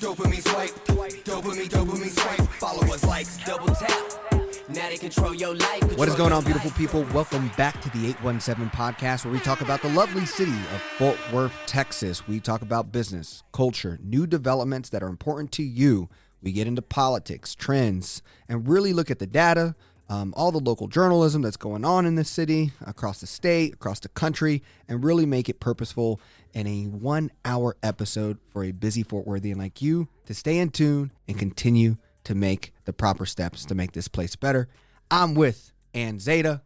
Dopamine swipe, dopamine swipe. Followers, likes, double tap. Now they control your life. What is going on, beautiful people? Welcome back to the 817 podcast, where we talk about the lovely city of Fort Worth, Texas. We talk about business, culture, new developments that are important to you. We get into politics, trends, and really look at the data, all the local journalism that's going on in the city, across the state, across the country, and really make it purposeful in a 1-hour episode for a busy Fort Worthian like you to stay in tune and continue to make the proper steps to make this place better. I'm with Ann Zeta.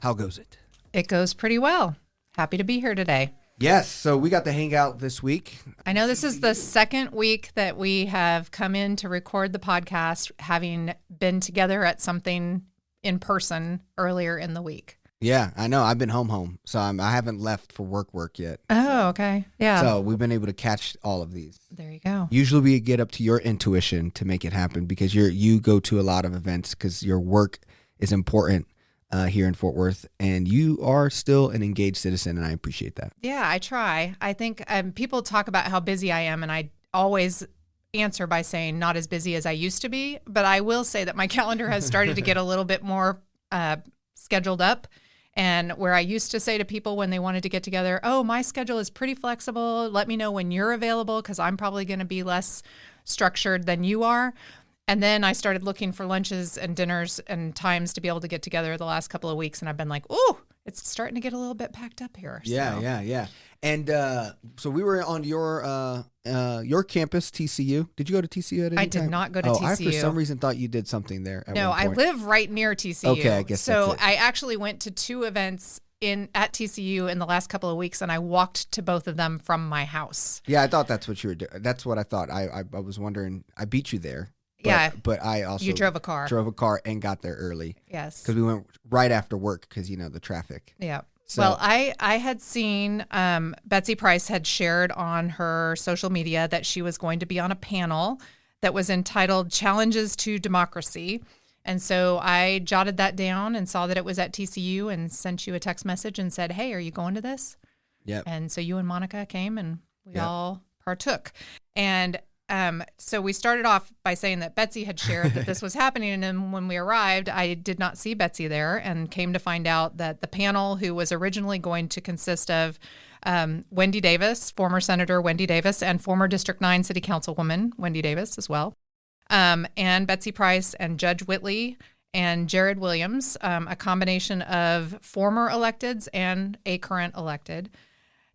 How goes it? It goes pretty well. Happy to be here today. Yes, so we got to hang out this week. I know this is the second week that we have come in to record the podcast, having been together at something in person earlier in the week. Yeah, I know. I've been home, so I haven't left for work yet. Oh, okay. Yeah. So we've been able to catch all of these. There you go. Usually we get up to your intuition to make it happen because you go to a lot of events because your work is important here in Fort Worth, and you are still an engaged citizen, and I appreciate that. Yeah, I try. I think people talk about how busy I am, and I always answer by saying not as busy as I used to be, but I will say that my calendar has started to get a little bit more scheduled up. And where I used to say to people when they wanted to get together, oh, my schedule is pretty flexible. Let me know when you're available because I'm probably going to be less structured than you are. And then I started looking for lunches and dinners and times to be able to get together the last couple of weeks. And I've been like, oh, it's starting to get a little bit packed up here. Yeah. And so we were on your campus, TCU. Did you go to TCU at any time? I did not go to TCU. I, for some reason, thought you did something there at No, one I point. live right near TCU. Okay, I guess so. that's it. I actually went to 2 events at TCU in the last couple of weeks, and I walked to both of them from my house. Yeah, I thought that's what you were doing. That's what I thought. I was wondering. I beat you there. But I also you drove a car. Drove a car and got there early. Yes, because we went right after work because the traffic. Yeah. So, well, I had seen Betsy Price had shared on her social media that she was going to be on a panel that was entitled "Challenges to Democracy." And so I jotted that down and saw that it was at TCU and sent you a text message and said, hey, are you going to this? Yep. And so you and Monica came and we all partook. And so we started off by saying that Betsy had shared that this was happening. And then when we arrived, I did not see Betsy there and came to find out that the panel, who was originally going to consist of Wendy Davis, former Senator Wendy Davis, and former District 9 City Councilwoman Wendy Davis as well, and Betsy Price and Judge Whitley and Jared Williams, a combination of former electeds and a current elected,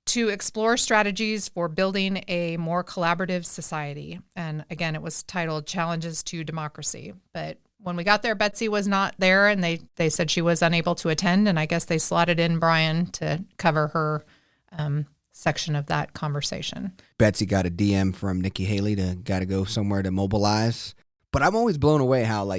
to explore strategies for building a more collaborative society. And again, it was titled Challenges to Democracy. But when we got there, Betsy was not there, and they said she was unable to attend, and I guess they slotted in Brian to cover her section of that conversation. Betsy got a DM from Nikki Haley to gotta go somewhere to mobilize. But I'm always blown away how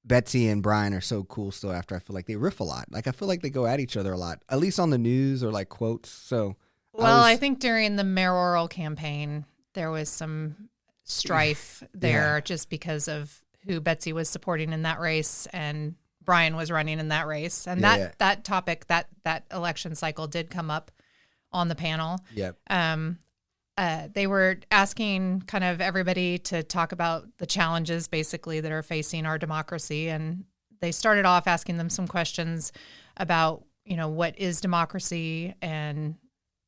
Betsy and Brian are so cool still after I feel like they riff a lot. I feel like they go at each other a lot, at least on the news or quotes. So, I think during the mayoral campaign, there was some strife there just because of who Betsy was supporting in that race and Brian was running in that race. And that topic, that election cycle did come up on the panel. Yep. They were asking kind of everybody to talk about the challenges basically that are facing our democracy. And they started off asking them some questions about, what is democracy, and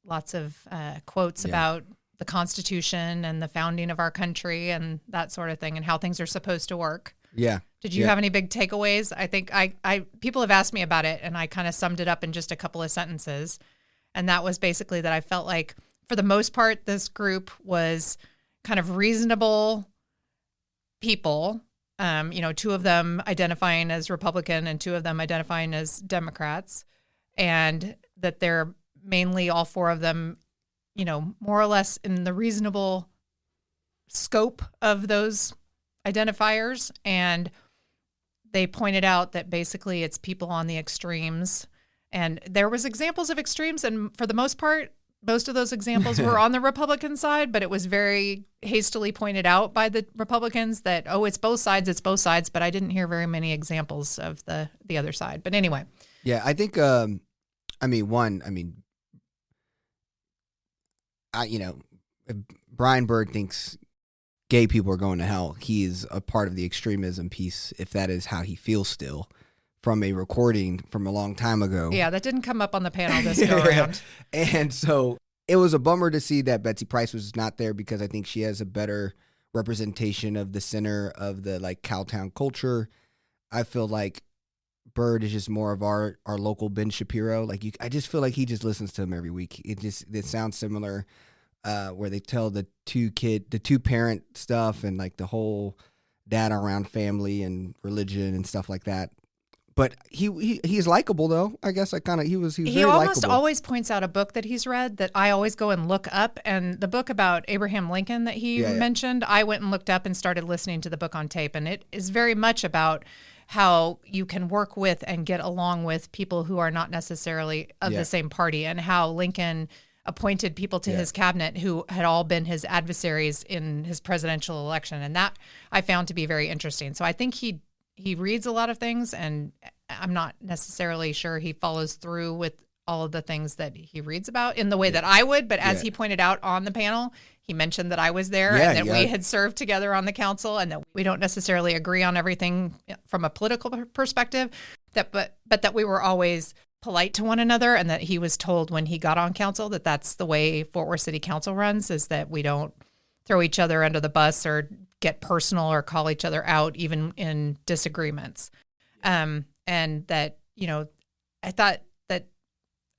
lots of quotes about the Constitution and the founding of our country and that sort of thing and how things are supposed to work. Yeah. Did you have any big takeaways? I think people have asked me about it, and I kind of summed it up in just a couple of sentences. And that was basically that I felt like, for the most part, this group was kind of reasonable people, 2 of them identifying as Republican and 2 of them identifying as Democrats, and that they're mainly all 4 of them, more or less in the reasonable scope of those identifiers. And they pointed out that basically it's people on the extremes. And there was examples of extremes, and for the most part, most of those examples were on the Republican side, but it was very hastily pointed out by the Republicans that, it's both sides, but I didn't hear very many examples of the other side. But anyway. Yeah, I think, if Brian Byrd thinks gay people are going to hell, he is a part of the extremism piece, if that is how he feels still, from a recording from a long time ago. Yeah, that didn't come up on the panel this go around. And so it was a bummer to see that Betsy Price was not there, because I think she has a better representation of the center of the like Cowtown culture. I feel like Bird is just more of our local Ben Shapiro. Like I just feel like he just listens to him every week. It sounds similar, where they tell the two parent stuff and like the whole data around family and religion and stuff like that. But he's likable though. I guess he was He almost always points out a book that he's read that I always go and look up. And the book about Abraham Lincoln that he mentioned, I went and looked up and started listening to the book on tape. And it is very much about how you can work with and get along with people who are not necessarily of the same party, and how Lincoln appointed people to his cabinet who had all been his adversaries in his presidential election. And that I found to be very interesting. So I think he reads a lot of things, and I'm not necessarily sure he follows through with all of the things that he reads about in the way that I would. But as he pointed out on the panel, he mentioned that I was there and that we had served together on the council, and that we don't necessarily agree on everything from a political perspective, but that we were always polite to one another, and that he was told when he got on council that that's the way Fort Worth City Council runs, is that we don't throw each other under the bus or get personal or call each other out, even in disagreements. And that, I thought that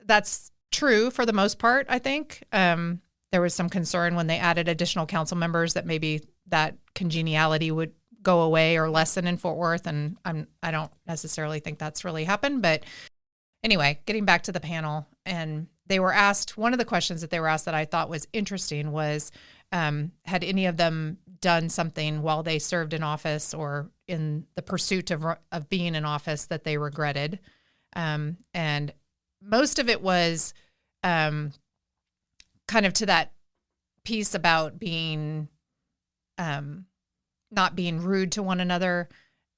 that's true for the most part, I think. There was some concern when they added additional council members that maybe that congeniality would go away or lessen in Fort Worth. And I don't necessarily think that's really happened. But anyway, getting back to the panel, and they were asked, one of the questions that they were asked that I thought was interesting was, had any of them done something while they served in office or in the pursuit of being in office that they regretted? And most of it was kind of to that piece about being not being rude to one another,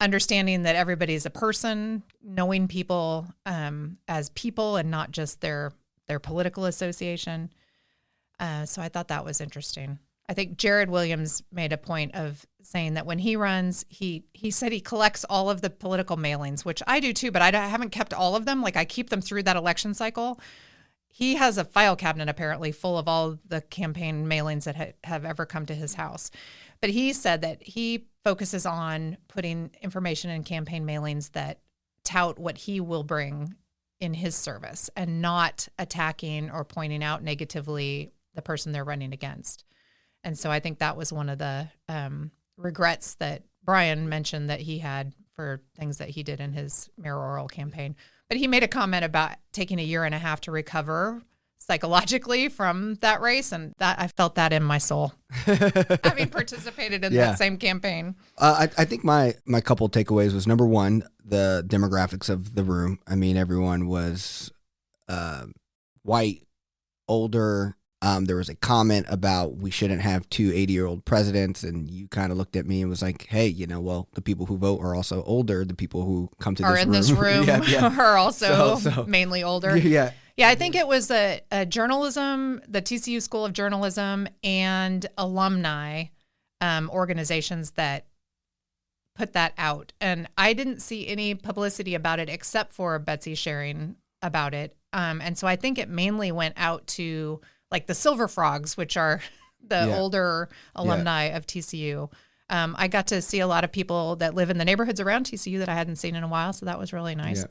understanding that everybody's a person, knowing people as people and not just their political association. So I thought that was interesting. I think Jared Williams made a point of saying that when he runs, he said he collects all of the political mailings, which I do too, but I haven't kept all of them. Like I keep them through that election cycle. He has a file cabinet apparently full of all the campaign mailings that have ever come to his house. But he said that he focuses on putting information in campaign mailings that tout what he will bring in his service, and not attacking or pointing out negatively the person they're running against. And so I think that was one of the regrets that Brian mentioned that he had for things that he did in his mayoral campaign. But he made a comment about taking 1.5 years to recover psychologically from that race, and that I felt that in my soul, having participated in that same campaign. I think my couple takeaways was, number one, the demographics of the room. I mean, everyone was white, older. There was a comment about we shouldn't have two 80-year-old presidents, and you kind of looked at me and was like, hey, well, the people who vote are also older. The people who come to this room are also mainly older. Yeah. Yeah, I think it was a journalism, the TCU School of Journalism, and alumni organizations that put that out. And I didn't see any publicity about it except for Betsy sharing about it. And so I think it mainly went out to like the Silver Frogs, which are the older alumni of TCU. I got to see a lot of people that live in the neighborhoods around TCU that I hadn't seen in a while, so that was really nice.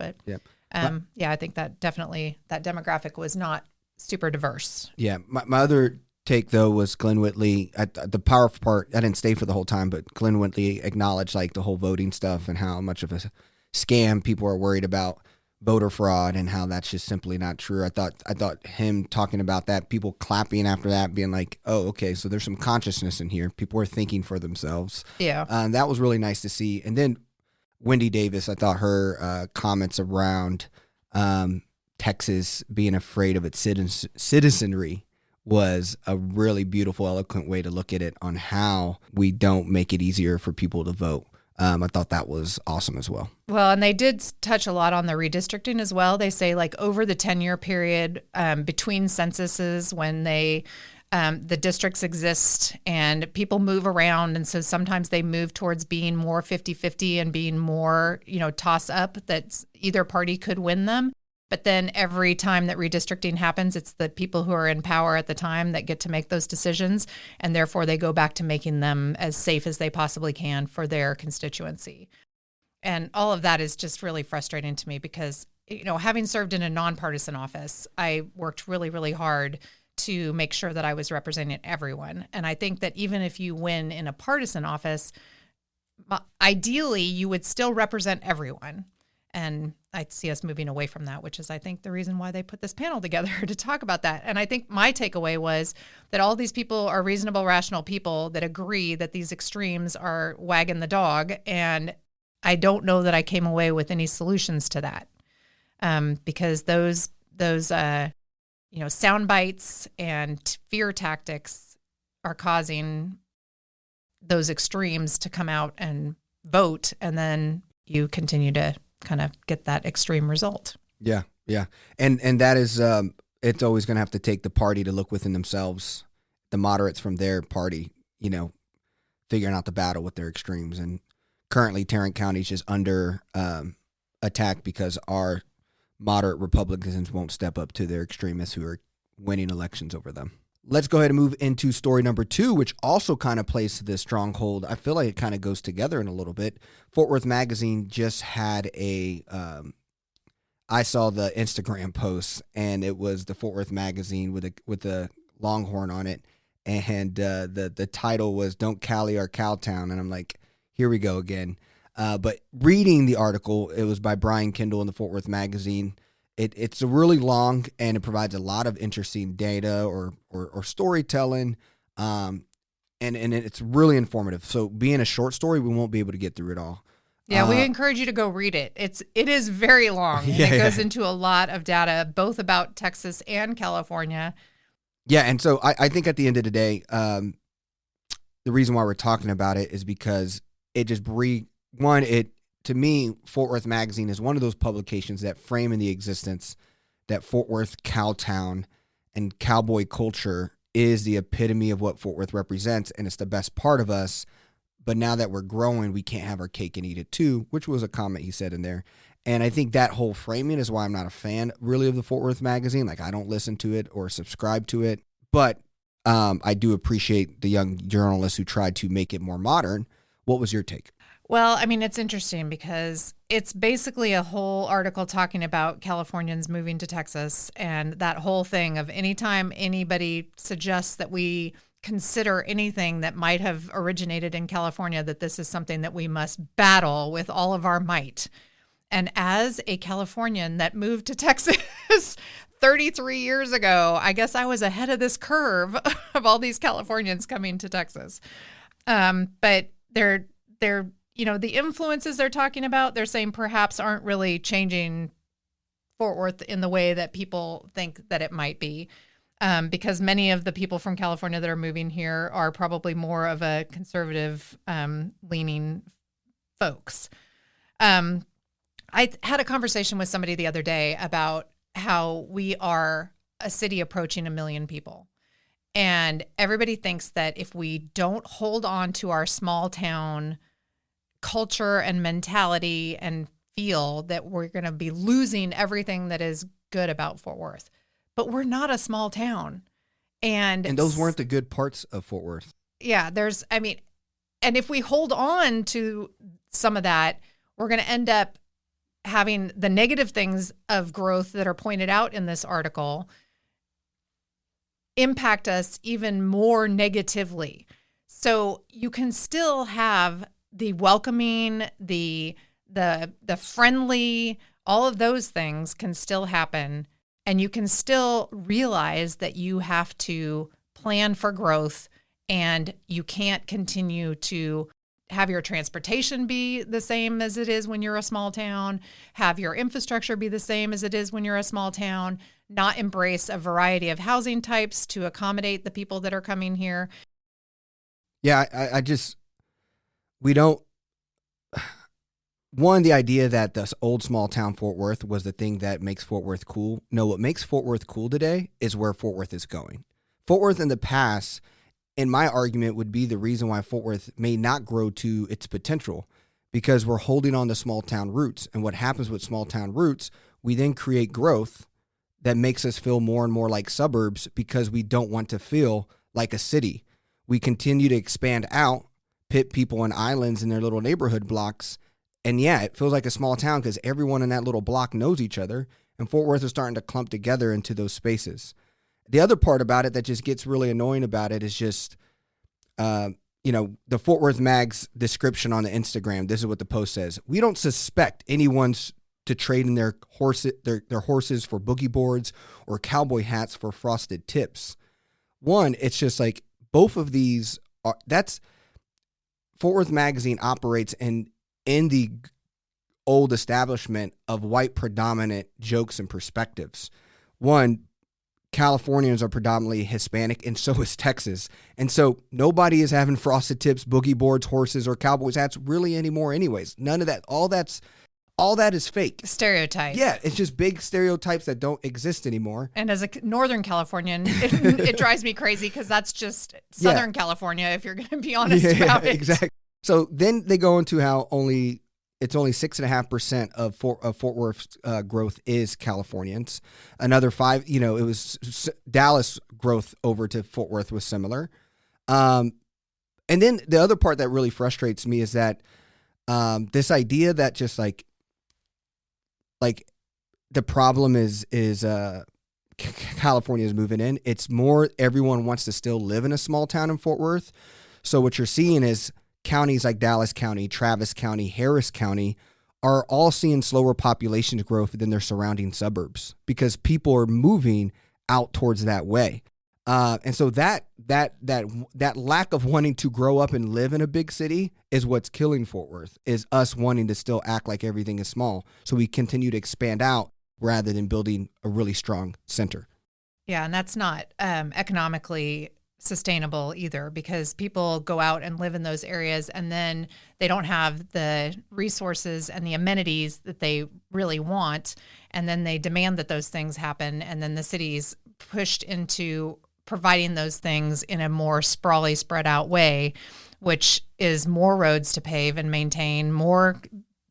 I think that definitely that demographic was not super diverse. Yeah, my other take though was Glenn Whitley. The powerful part, I didn't stay for the whole time, but Glenn Whitley acknowledged like the whole voting stuff and how much of a scam people are worried about voter fraud and how that's just simply not true. I thought him talking about that, people clapping after that, being like, oh, okay, so there's some consciousness in here. People are thinking for themselves. Yeah. That was really nice to see. And then Wendy Davis, I thought her comments around Texas being afraid of its citizenry was a really beautiful, eloquent way to look at it on how we don't make it easier for people to vote. I thought that was awesome as well. Well, and they did touch a lot on the redistricting as well. They say like over the 10-year period between censuses when they The districts exist and people move around. And so sometimes they move towards being more 50-50 and being more, toss up that either party could win them. But then every time that redistricting happens, it's the people who are in power at the time that get to make those decisions. And therefore they go back to making them as safe as they possibly can for their constituency. And all of that is just really frustrating to me because, having served in a nonpartisan office, I worked really, really hard to make sure that I was representing everyone. And I think that even if you win in a partisan office, ideally you would still represent everyone. And I see us moving away from that, which is, I think, the reason why they put this panel together to talk about that. And I think my takeaway was that all these people are reasonable, rational people that agree that these extremes are wagging the dog. And I don't know that I came away with any solutions to that, because those sound bites and fear tactics are causing those extremes to come out and vote, and then you continue to kind of get that extreme result. Yeah. And that is, it's always going to have to take the party to look within themselves, the moderates from their party, figuring out the battle with their extremes. And currently Tarrant County is just under attack because our moderate Republicans won't step up to their extremists who are winning elections over them. Let's go ahead and move into story number 2, which also kind of plays to this stronghold. I feel like it kind of goes together in a little bit. Fort Worth Magazine just had I saw the Instagram post, and it was the Fort Worth Magazine with a Longhorn on it, and the title was "Don't Cali Our Cowtown," and I'm like, here we go again. But reading the article, it was by Brian Kendall in the Fort Worth Magazine. It's really long, and it provides a lot of interesting data or storytelling, and it's really informative. So being a short story, we won't be able to get through it all. Yeah, we encourage you to go read it. It is very long, and it goes into a lot of data, both about Texas and California. Yeah, and so I think at the end of the day, the reason why we're talking about it is because it just to me, Fort Worth Magazine is one of those publications that frame in the existence that Fort Worth cowtown and cowboy culture is the epitome of what Fort Worth represents, and it's the best part of us. But now that we're growing, we can't have our cake and eat it too, which was a comment he said in there. And I think that whole framing is why I'm not a fan really of the Fort Worth Magazine. Like, I don't listen to it or subscribe to it, but I do appreciate the young journalists who tried to make it more modern. What was your take? Well, I mean, it's interesting because it's basically a whole article talking about Californians moving to Texas, and that whole thing of anytime anybody suggests that we consider anything that might have originated in California, that this is something that we must battle with all of our might. And as a Californian that moved to Texas 33 years ago, I guess I was ahead of this curve of all these Californians coming to Texas. But they're the influences they're talking about, they're saying perhaps aren't really changing Fort Worth in the way that people think that it might be. Because many of the people from California that are moving here are probably more of a conservative leaning folks. I had a conversation with somebody the other day about how we are a city approaching 1 million people. And everybody thinks that if we don't hold on to our small town culture and mentality and feel, that we're going to be losing everything that is good about Fort Worth. But we're not a small town. And those weren't the good parts of Fort Worth. Yeah, and if we hold on to some of that, we're going to end up having the negative things of growth that are pointed out in this article impact us even more negatively. So you can still have the welcoming, the friendly, all of those things can still happen. And you can still realize that you have to plan for growth, and you can't continue to have your transportation be the same as it is when you're a small town, have your infrastructure be the same as it is when you're a small town, not embrace a variety of housing types to accommodate the people that are coming here. Yeah, we don't. One, the idea that this old small town Fort Worth was the thing that makes Fort Worth cool. No, what makes Fort Worth cool today is where Fort Worth is going. Fort Worth in the past, in my argument, would be the reason why Fort Worth may not grow to its potential, because we're holding on to small town roots. And what happens with small town roots, we then create growth that makes us feel more and more like suburbs because we don't want to feel like a city. We continue to expand out, pit people in islands in their little neighborhood blocks. And yeah, it feels like a small town because everyone in that little block knows each other. And Fort Worth is starting to clump together into those spaces. The other part about it that just gets really annoying about it is just, the Fort Worth Mag's description on the Instagram. This is what the post says. We don't suspect anyone's to trade in their horses for boogie boards or cowboy hats for frosted tips. One, it's just like both of these are, that's Fort Worth Magazine operates in the old establishment of white predominant jokes and perspectives. One, Californians are predominantly Hispanic, and so is Texas. And so nobody is having frosted tips, boogie boards, horses, or cowboys hats really anymore anyways. None of that. All that is fake. Stereotype. Yeah, it's just big stereotypes that don't exist anymore. And as a Northern Californian, it drives me crazy because that's just Southern California, if you're going to be honest about it. Exactly. So then they go into how it's only 6.5% of Fort Worth's growth is Californians. Another 5%, it was Dallas growth over to Fort Worth was similar. And then the other part that really frustrates me is that this idea that just like the problem is California is moving in. It's more everyone wants to still live in a small town in Fort Worth. So what you're seeing is counties like Dallas County, Travis County, Harris County are all seeing slower population growth than their surrounding suburbs because people are moving out towards that way. And so that lack of wanting to grow up and live in a big city is what's killing Fort Worth, is us wanting to still act like everything is small. So we continue to expand out rather than building a really strong center. Yeah, and that's not economically sustainable either, because people go out and live in those areas and then they don't have the resources and the amenities that they really want. And then they demand that those things happen. And then the city's pushed into providing those things in a more sprawly, spread out way, which is more roads to pave and maintain, more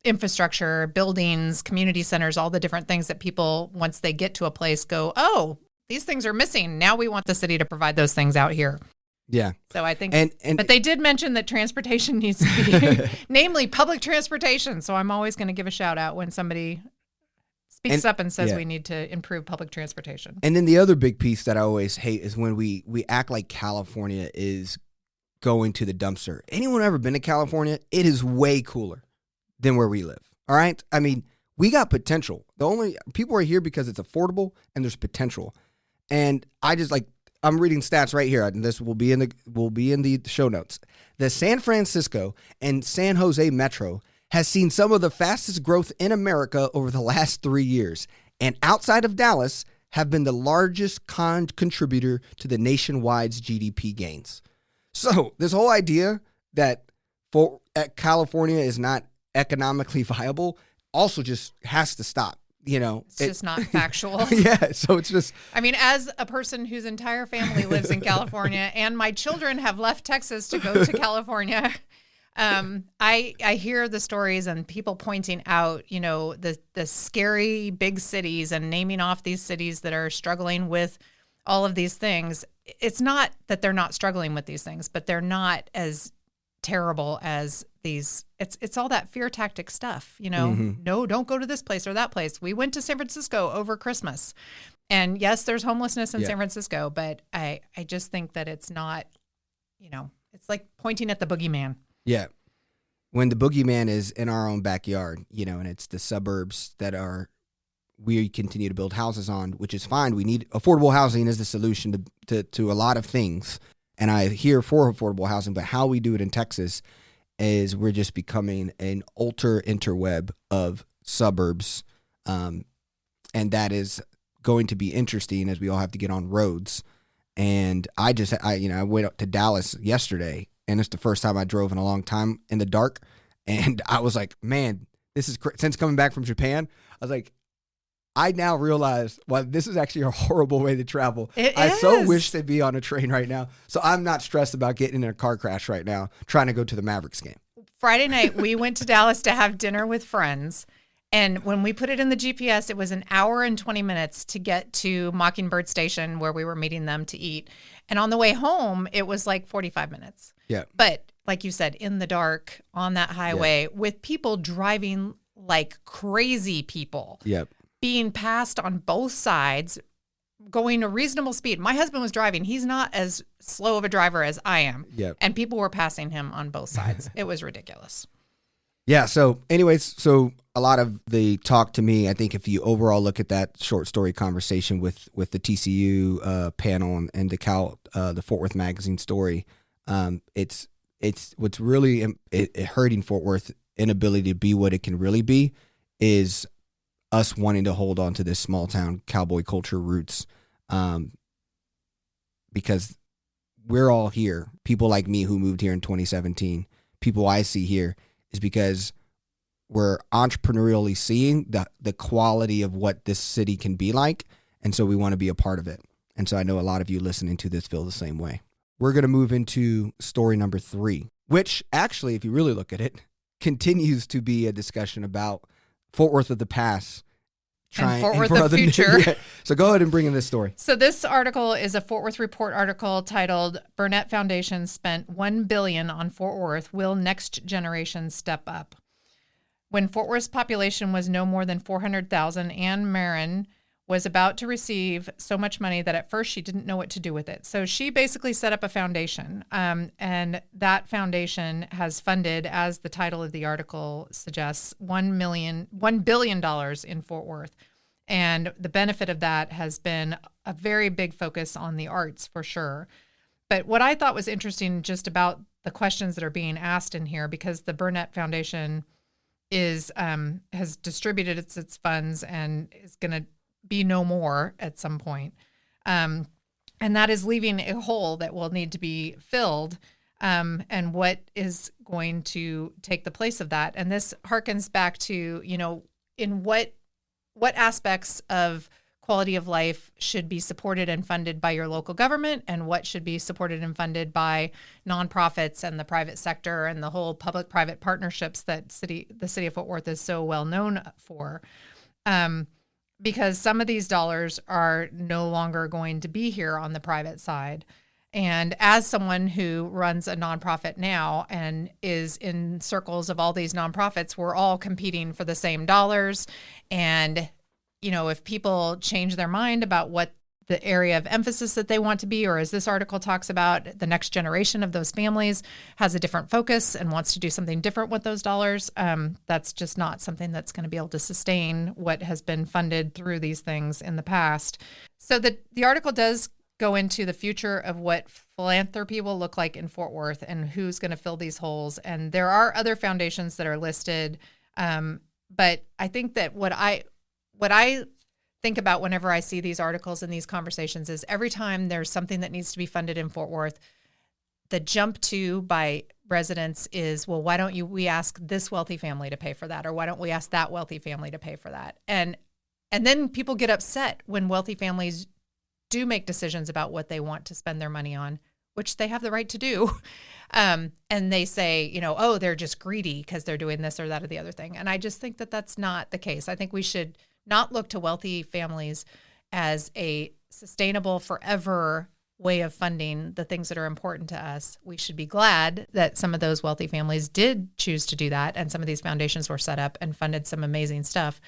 infrastructure, buildings, community centers, all the different things that people, once they get to a place, go, oh, these things are missing. Now we want the city to provide those things out here. Yeah. So I think, and but they did mention that transportation needs to be, namely public transportation. So I'm always going to give a shout out when somebody speaks up and says we need to improve public transportation. And then the other big piece that I always hate is when we act like California is going to the dumpster. Anyone ever been to California? It is way cooler than where we live. All right. I mean, we got potential. The only people are here because it's affordable and there's potential. And I'm reading stats right here, and this will be in the show notes. The San Francisco and San Jose Metro has seen some of the fastest growth in America over the last 3 years, and outside of Dallas have been the largest contributor to the nationwide's GDP gains. So this whole idea that California is not economically viable also just has to stop. It's just not factual. Yeah. So it's just, I mean, as a person whose entire family lives in California and my children have left Texas to go to California, I hear the stories and people pointing out, the scary big cities and naming off these cities that are struggling with all of these things. It's not that they're not struggling with these things, but they're not as terrible as these. It's all that fear tactic stuff, No, don't go to this place or that place. We went to San Francisco over Christmas, and yes, there's homelessness in San Francisco, but I just think that it's not, it's like pointing at the boogeyman. Yeah. When the boogeyman is in our own backyard, and it's the suburbs that we continue to build houses on, which is fine. We need affordable housing as the solution to a lot of things. And I hear for affordable housing, but how we do it in Texas is we're just becoming an interweb of suburbs. And that is going to be interesting as we all have to get on roads. And I went up to Dallas yesterday, and it's the first time I drove in a long time in the dark. And I was like, man, this is since coming back from Japan, I was like, I now realize, well, this is actually a horrible way to travel. I is. so wish to be on a train right now. So I'm not stressed about getting in a car crash right now, trying to go to the Mavericks game. Friday night, we went to Dallas to have dinner with friends. And when we put it in the GPS, it was an hour and 20 minutes to get to Mockingbird Station where we were meeting them to eat. And on the way home, it was like 45 minutes. Yeah. But like you said, in the dark on that highway with people driving like crazy people. Yep. Being passed on both sides, going a reasonable speed. My husband was driving. He's not as slow of a driver as I am. Yep. And people were passing him on both sides. It was ridiculous. Yeah. So anyways, so a lot of the talk to me, I think if you overall look at that short story conversation with the TCU panel and the Fort Worth Magazine story, it's what's really hurting Fort Worth inability to be what it can really be is us wanting to hold on to this small town cowboy culture roots, because we're all here. People like me who moved here in 2017, people I see here is because we're entrepreneurially seeing the quality of what this city can be like. And so we want to be a part of it. And so I know a lot of you listening to this feel the same way. We're going to move into story number 3, which actually, if you really look at it, continues to be a discussion about Fort Worth of the past. And Fort Worth of the future. Yeah. So go ahead and bring in this story. So this article is a Fort Worth Report article titled "Burnett Foundation Spent $1 Billion on Fort Worth. Will Next Generation Step Up?" When Fort Worth's population was no more than 400,000, Ann Marin was about to receive so much money that at first she didn't know what to do with it. So she basically set up a foundation, and that foundation has funded, as the title of the article suggests, $1 billion in Fort Worth. And the benefit of that has been a very big focus on the arts for sure. But what I thought was interesting just about the questions that are being asked in here, because the Burnett Foundation has distributed its funds and is going to be no more at some point. And that is leaving a hole that will need to be filled. And what is going to take the place of that? And this harkens back to, in what aspects of quality of life should be supported and funded by your local government, and what should be supported and funded by nonprofits and the private sector and the whole public-private partnerships that the city of Fort Worth is so well known for. Because some of these dollars are no longer going to be here on the private side. And as someone who runs a nonprofit now and is in circles of all these nonprofits, we're all competing for the same dollars. And, if people change their mind about what the area of emphasis that they want to be, or as this article talks about, the next generation of those families has a different focus and wants to do something different with those dollars, that's just not something that's going to be able to sustain what has been funded through these things in the past. So the article does go into the future of what philanthropy will look like in Fort Worth and who's going to fill these holes. And there are other foundations that are listed, but I think that what I think about whenever I see these articles and these conversations is every time there's something that needs to be funded in Fort Worth, the jump to by residents is, well, why don't we ask this wealthy family to pay for that? Or why don't we ask that wealthy family to pay for that? And then people get upset when wealthy families do make decisions about what they want to spend their money on, which they have the right to do. And they say, oh, they're just greedy because they're doing this or that or the other thing. And I just think that that's not the case. I think we should not look to wealthy families as a sustainable forever way of funding the things that are important to us. We should be glad that some of those wealthy families did choose to do that, and some of these foundations were set up and funded some amazing stuff.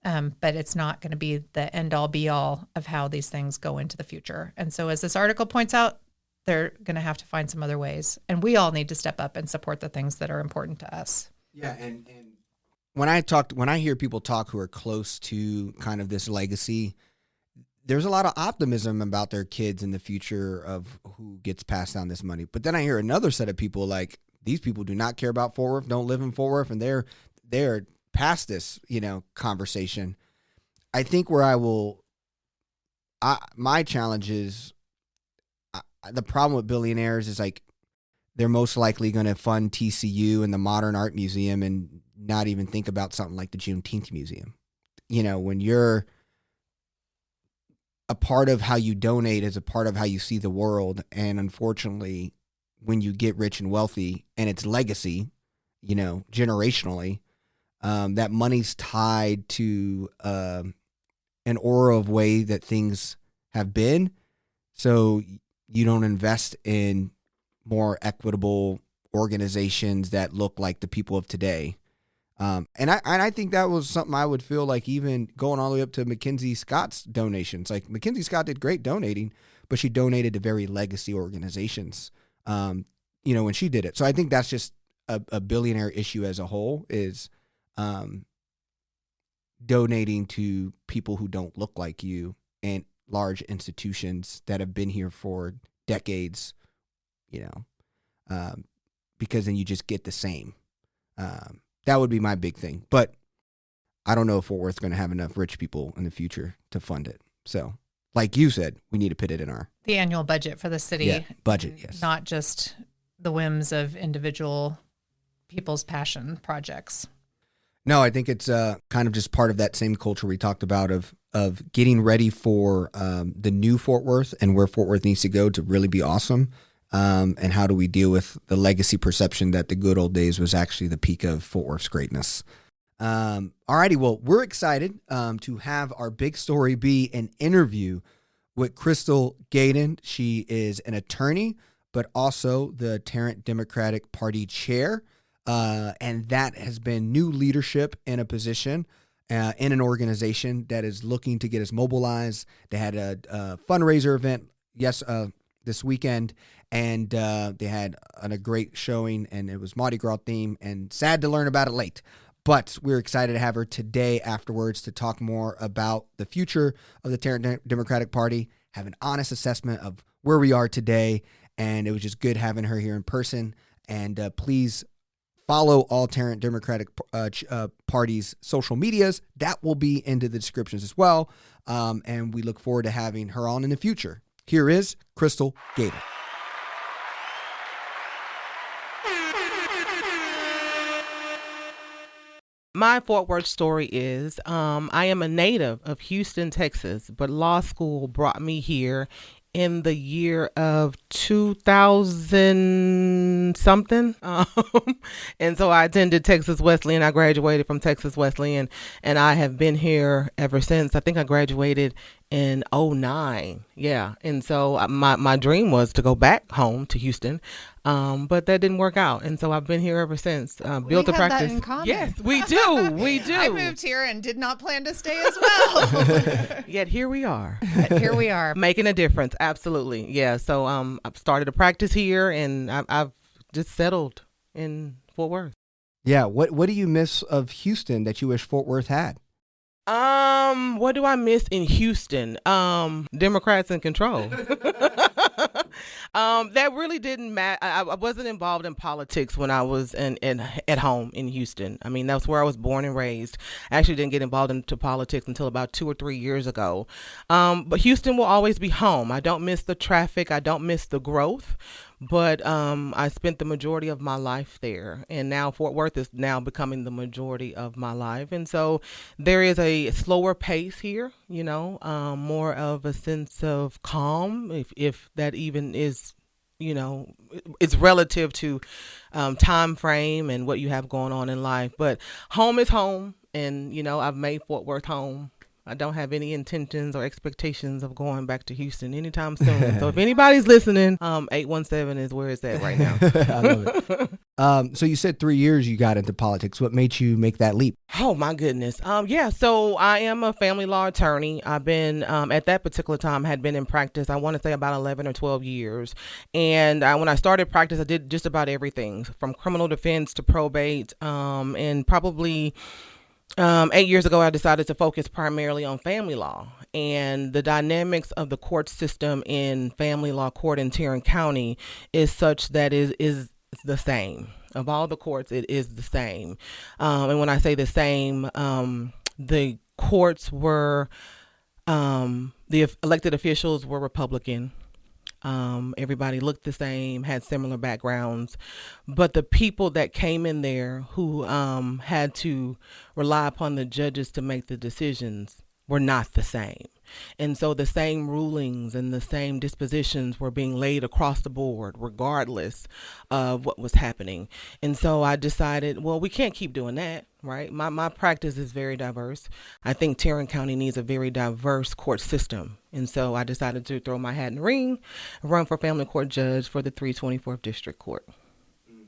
But it's not going to be the end-all, be-all of how these things go into the future. And so as this article points out, they're going to have to find some other ways. And we all need to step up and support the things that are important to us. Yeah, and when I hear people talk who are close to kind of this legacy, there's a lot of optimism about their kids in the future of who gets passed down this money. But then I hear another set of people like, these people do not care about Fort Worth, don't live in Fort Worth, and they're past this, conversation. I think where my challenge is, the problem with billionaires is like, they're most likely going to fund TCU and the Modern Art Museum and not even think about something like the Juneteenth Museum. When you're a part of how you donate is a part of how you see the world. And unfortunately, when you get rich and wealthy and it's legacy, generationally, that money's tied to an aura of way that things have been. So you don't invest in more equitable organizations that look like the people of today. And I think that was something I would feel like, even going all the way up to Mackenzie Scott's donations. Like, Mackenzie Scott did great donating, but she donated to very legacy organizations, when she did it. So I think that's just a billionaire issue as a whole, is donating to people who don't look like you and large institutions that have been here for decades, because then you just get the same. That would be my big thing. But I don't know if Fort Worth's going to have enough rich people in the future to fund it. So, like you said, we need to put it in the annual budget for the city. Yeah, budget, yes. Not just the whims of individual people's passion projects. No, I think it's kind of just part of that same culture we talked about of getting ready for the new Fort Worth and where Fort Worth needs to go to really be awesome. And how do we deal with the legacy perception that the good old days was actually the peak of Fort Worth's greatness? All righty, well, we're excited to have our big story be an interview with Chrystal Gayden. She is an attorney, but also the Tarrant Democratic Party chair. And that has been new leadership in a position in an organization that is looking to get us mobilized. They had a fundraiser event this weekend, and they had a great showing, and it was Mardi Gras theme, and sad to learn about it late. But we're excited to have her today afterwards to talk more about the future of the Tarrant Democratic Party, have an honest assessment of where we are today, and it was just good having her here in person. And please follow all Tarrant Democratic Party's social medias. That will be into the descriptions as well. And we look forward to having her on in the future. Here is Chrystal Gayden. My Fort Worth story is I am a native of Houston, Texas, but law school brought me here in the year of 2000 something. And so I attended Texas Wesleyan. I graduated from Texas Wesleyan, and I have been here ever since. I think I graduated in 2009. Yeah. And so my dream was to go back home to Houston. But that didn't work out. And so I've been here ever since. Built a practice. That in common. Yes, we do. We do. I moved here and did not plan to stay as well. Yet here we are. Here we are. Making a difference. Absolutely. Yeah. So I've started a practice here, and I've just settled in Fort Worth. Yeah. What do you miss of Houston that you wish Fort Worth had? What do I miss in Houston? Democrats in control. That really didn't matter. I wasn't involved in politics when I was at home in Houston. I mean, that's where I was born and raised. I actually didn't get involved into politics until about 2 or 3 years ago. But Houston will always be home. I don't miss the traffic. I don't miss the growth. But I spent the majority of my life there, and now Fort Worth is now becoming the majority of my life. And so there is a slower pace here, more of a sense of calm, if that even is, it's relative to time frame and what you have going on in life. But home is home, and, I've made Fort Worth home. I don't have any intentions or expectations of going back to Houston anytime soon. So if anybody's listening, 817 is where it's at right now. I love it. So you said 3 years you got into politics. What made you make that leap? Oh, my goodness. So I am a family law attorney. I've been, at that particular time, had been in practice, I want to say about 11 or 12 years. And when I started practice, I did just about everything from criminal defense to probate, and probably 8 years ago, I decided to focus primarily on family law, and the dynamics of the court system in family law court in Tarrant County is such that it is the same. Of all the courts, it is the same. And when I say the same, the courts were, the elected officials were Republican. Everybody looked the same, had similar backgrounds, but the people that came in there who had to rely upon the judges to make the decisions were not the same. And so the same rulings and the same dispositions were being laid across the board, regardless of what was happening. And so I decided, well, we can't keep doing that, right? My practice is very diverse. I think Tarrant County needs a very diverse court system. And so I decided to throw my hat in the ring and run for family court judge for the 324th District Court.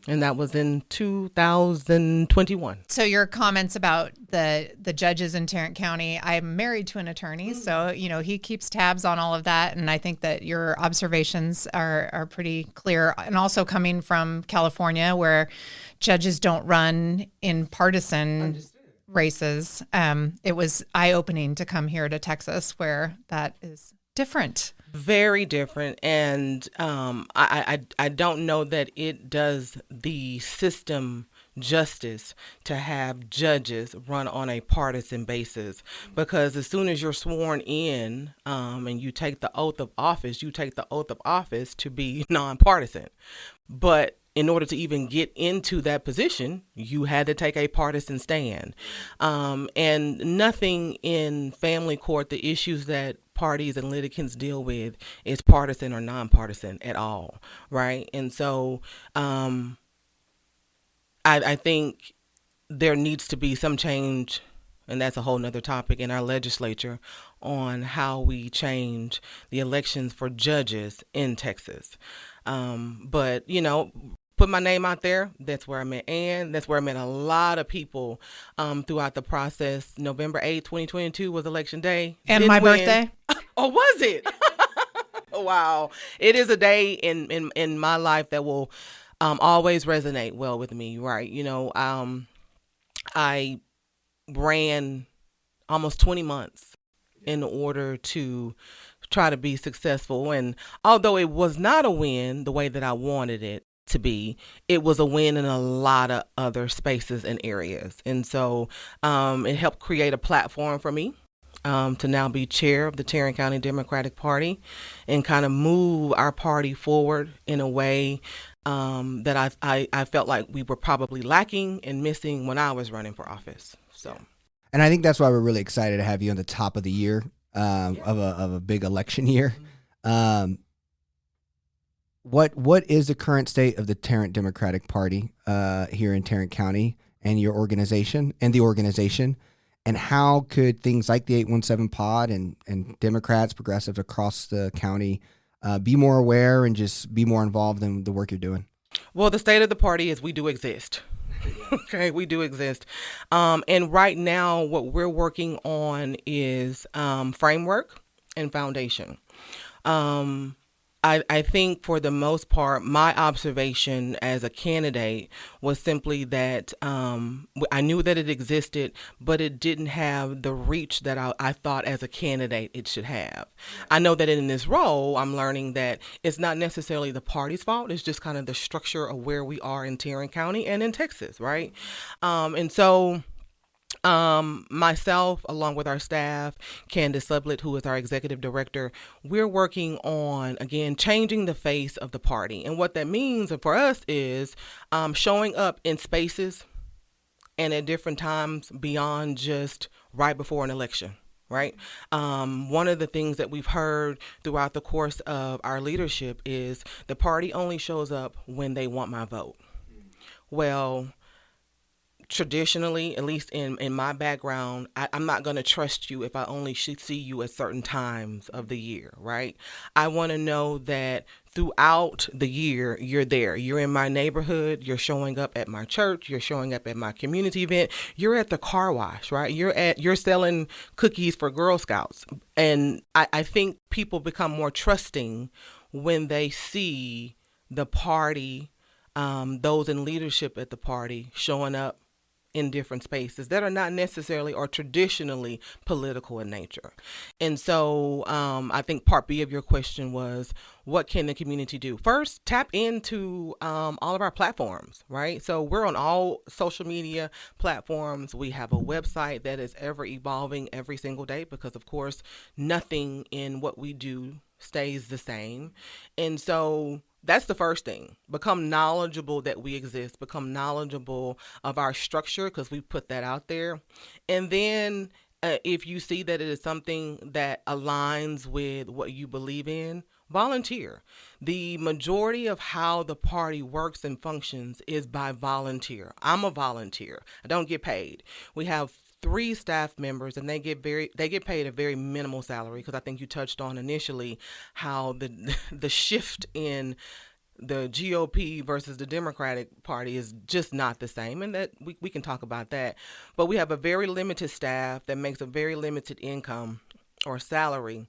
And that was in 2021. So your comments about the judges in Tarrant County, I'm married to an attorney, so he keeps tabs on all of that, and I think that your observations are pretty clear. And also coming from California, where judges don't run in partisan races, it was eye-opening to come here to Texas, where that is different. Very different, and I don't know that it does the system justice to have judges run on a partisan basis, because as soon as you're sworn in and you take the oath of office, to be nonpartisan. But in order to even get into that position, you had to take a partisan stand. And nothing in family court, the issues that parties and litigants deal with, is partisan or nonpartisan at all, right? And so I think there needs to be some change, and that's a whole nother topic, in our legislature on how we change the elections for judges in Texas. But, put my name out there. That's where I met Ann. That's where I met a lot of people throughout the process. November 8th, 2022 was election day. And my birthday. Oh, was it? Wow. It is a day in my life that will always resonate well with me, right? I ran almost 20 months in order to try to be successful. And although it was not a win the way that I wanted it to be, it was a win in a lot of other spaces and areas. And so it helped create a platform for me to now be chair of the Tarrant County Democratic Party and kind of move our party forward in a way that I felt like we were probably lacking and missing when I was running for office. So, And I think that's why we're really excited to have you on the top of the year of a big election year. What is the current state of the Tarrant Democratic Party here in Tarrant County and your organization and the organization? And how could things like the 817 pod and Democrats, progressives across the county be more aware and just be more involved in the work you're doing? Well, the state of the party is we do exist. Okay, we do exist. And right now, what we're working on is framework and foundation. I think for the most part, my observation as a candidate was simply that I knew that it existed, but it didn't have the reach that I thought as a candidate it should have. I know that in this role, I'm learning that it's not necessarily the party's fault. It's just kind of the structure of where we are in Tarrant County and in Texas, right? And so myself, along with our staff, Candace Sublett, who is our executive director, we're working on, again, changing the face of the party. And what that means for us is showing up in spaces and at different times beyond just right before an election. Right. One of the things that we've heard throughout the course of our leadership is the party only shows up when they want my vote. Well, traditionally, at least in my background, I'm not going to trust you if I only see you at certain times of the year, right? I want to know that throughout the year, you're there. You're in my neighborhood. You're showing up at my church. You're showing up at my community event. You're at the car wash, right? You're selling cookies for Girl Scouts. And I think people become more trusting when they see the party, those in leadership at the party showing up in different spaces that are not necessarily or traditionally political in nature. And so I think part B of your question was, what can the community do? First, tap into all of our platforms, right? So we're on all social media platforms. We have a website that is ever evolving every single day because, of course, nothing in what we do stays the same. And so that's the first thing. Become knowledgeable that we exist. Become knowledgeable of our structure because we put that out there. And then If you see that it is something that aligns with what you believe in, volunteer. The majority of how the party works and functions is by volunteer. I'm a volunteer. I don't get paid. We have 3 staff members, and they get paid a very minimal salary, because I think you touched on initially how the shift in the GOP versus the Democratic Party is just not the same, and that we can talk about that. But we have a very limited staff that makes a very limited income or salary.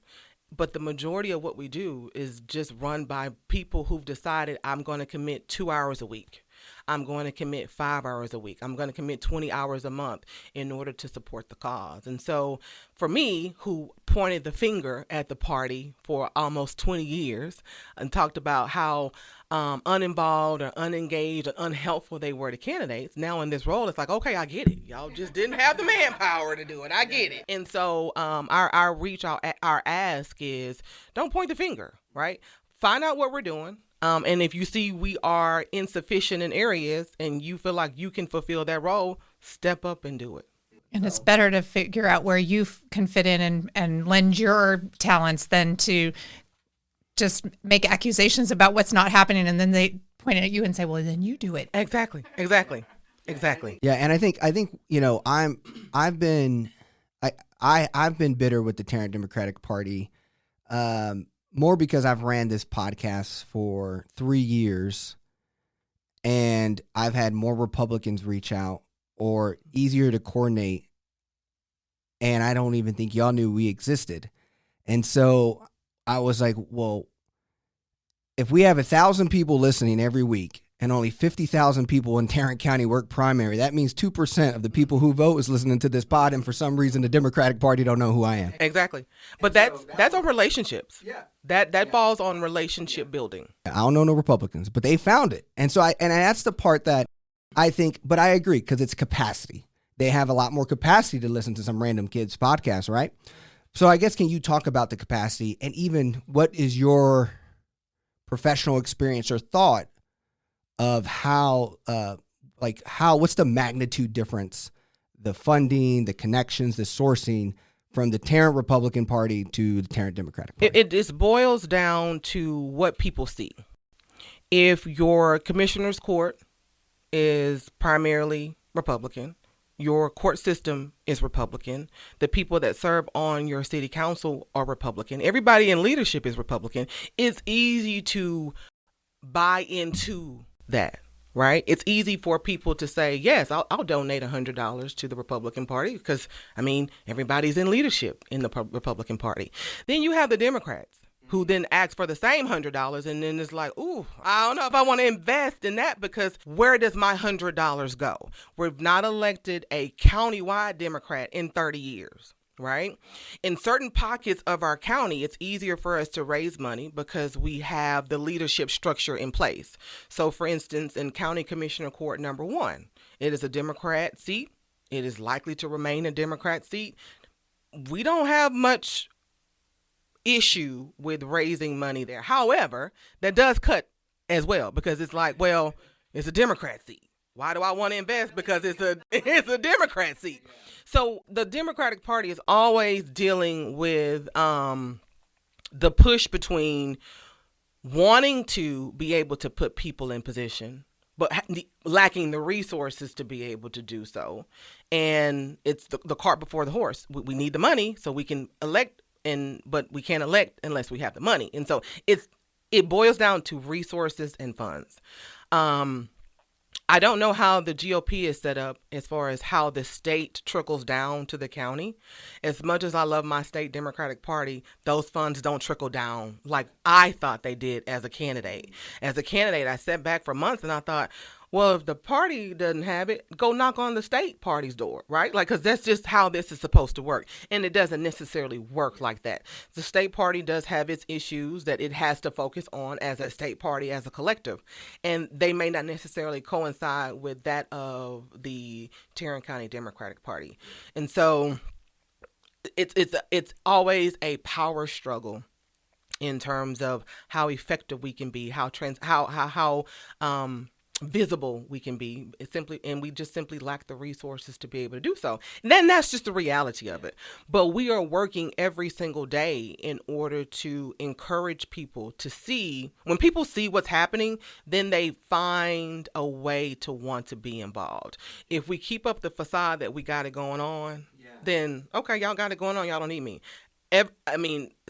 But the majority of what we do is just run by people who've decided, I'm going to commit 2 hours a week. I'm going to commit 5 hours a week. I'm going to commit 20 hours a month in order to support the cause. And so for me, who pointed the finger at the party for almost 20 years and talked about how uninvolved or unengaged or unhelpful they were to candidates, now in this role, it's like, okay, I get it. Y'all just didn't have the manpower to do it. I get it. And so our reach, our ask is, don't point the finger, right? Find out what we're doing. And if you see we are insufficient in areas and you feel like you can fulfill that role, step up and do it. And it's better to figure out where you can fit in and lend your talents than to just make accusations about what's not happening, and then they point at you and say, well, then you do it. Exactly. Yeah, and I think I've been bitter with the Tarrant Democratic Party, more because I've ran this podcast for 3 years, and I've had more Republicans reach out or easier to coordinate, and I don't even think y'all knew we existed. And so I was like, well, if we have 1,000 people listening every week and only 50,000 people in Tarrant County work primary, that means 2% of the people who vote is listening to this pod, and for some reason the Democratic Party don't know who I am. Exactly. But that's on relationships. Yeah. That falls on relationship building. I don't know no Republicans, but they found it. And so that's the part that I think, but I agree, because it's capacity. They have a lot more capacity to listen to some random kids podcast, right? So I guess, can you talk about the capacity, and even what is your professional experience or thought of how, what's the magnitude difference, the funding, the connections, the sourcing from the Tarrant Republican Party to the Tarrant Democratic Party? It just boils down to what people see. If your commissioner's court is primarily Republican, your court system is Republican, the people that serve on your city council are Republican, everybody in leadership is Republican, it's easy to buy into that, right? It's easy for people to say, yes, I'll donate $100 to the Republican Party, because, everybody's in leadership in the Republican Party. Then you have the Democrats, who then asks for the same $100, and then it's like, ooh, I don't know if I want to invest in that, because where does my $100 go? We've not elected a countywide Democrat in 30 years, right? In certain pockets of our county, it's easier for us to raise money because we have the leadership structure in place. So, for instance, in County Commissioner Court number 1, it is a Democrat seat. It is likely to remain a Democrat seat. We don't have much issue with raising money there. However, that does cut as well, because it's like, well, it's a Democrat seat. Why do I want to invest? Because it's a Democrat seat. So the Democratic Party is always dealing with the push between wanting to be able to put people in position, but lacking the resources to be able to do so. And it's the cart before the horse. We need the money so we can elect, but we can't elect unless we have the money. And so it boils down to resources and funds. I don't know how the GOP is set up as far as how the state trickles down to the county. As much as I love my state Democratic Party, those funds don't trickle down like I thought they did as a candidate. As a candidate, I sat back for months and I thought, well, if the party doesn't have it, go knock on the state party's door, right? Because that's just how this is supposed to work. And it doesn't necessarily work like that. The state party does have its issues that it has to focus on as a state party, as a collective. And they may not necessarily coincide with that of the Tarrant County Democratic Party. And so it's always a power struggle in terms of how effective we can be, how visible we can be. We just simply lack the resources to be able to do so. And then that's just the reality of it. But we are working every single day in order to encourage people to see. When people see what's happening, then they find a way to want to be involved. If we keep up the facade that we got it going on, then okay, y'all got it going on, y'all don't need me.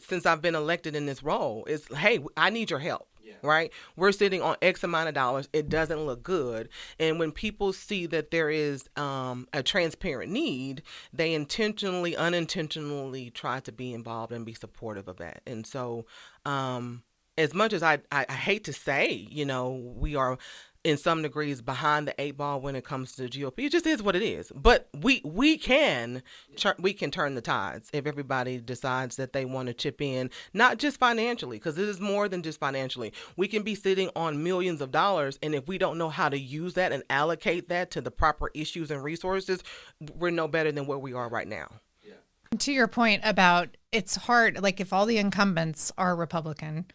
Since I've been elected in this role, it's, hey, I need your help. Right? We're sitting on X amount of dollars. It doesn't look good. And when people see that there is a transparent need, they unintentionally try to be involved and be supportive of that. And so as much as I hate to say, we are in some degrees behind the 8 ball when it comes to the GOP. It just is what it is. But we can turn the tides if everybody decides that they want to chip in, not just financially, because it is more than just financially. We can be sitting on millions of dollars, and if we don't know how to use that and allocate that to the proper issues and resources, we're no better than where we are right now. To your point about it's hard, like if all the incumbents are Republican,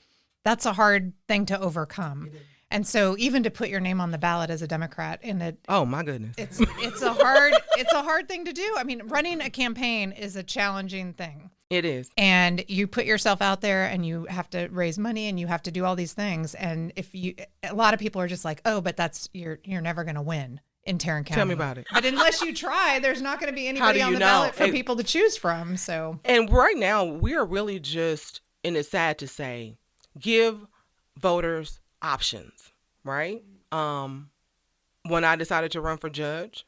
that's a hard thing to overcome. And so even to put your name on the ballot as a Democrat oh my goodness, it's a hard thing to do. I mean, running a campaign is a challenging thing. It is. And you put yourself out there and you have to raise money and you have to do all these things. And a lot of people are just like, oh, but you're never going to win in Tarrant County. Tell me about it. But unless you try, there's not going to be anybody on the ballot for people to choose from. So, and right now we are really just, and it's sad to say, give voters options, right? When I decided to run for judge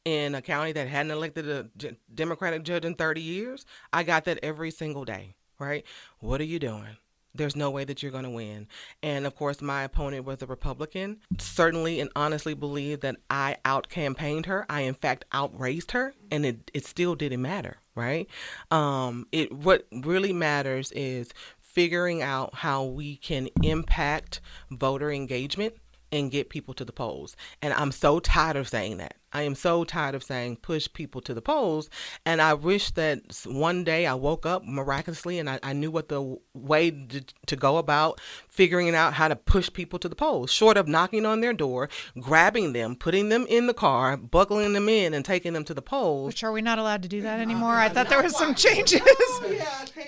in a county that hadn't elected a Democratic judge in 30 years, I got that every single day, right? What are you doing? There's no way that you're going to win. And of course, my opponent was a Republican. Certainly and honestly believe that I out-campaigned her. I, in fact, outraised her, and it still didn't matter, right? What really matters is figuring out how we can impact voter engagement and get people to the polls. And I'm so tired of saying that. I am so tired of saying push people to the polls. And I wish that one day I woke up miraculously and I knew what the way to go about figuring out how to push people to the polls, short of knocking on their door, grabbing them, putting them in the car, buckling them in and taking them to the polls. Which, are we not allowed to do that anymore? I thought there was some changes.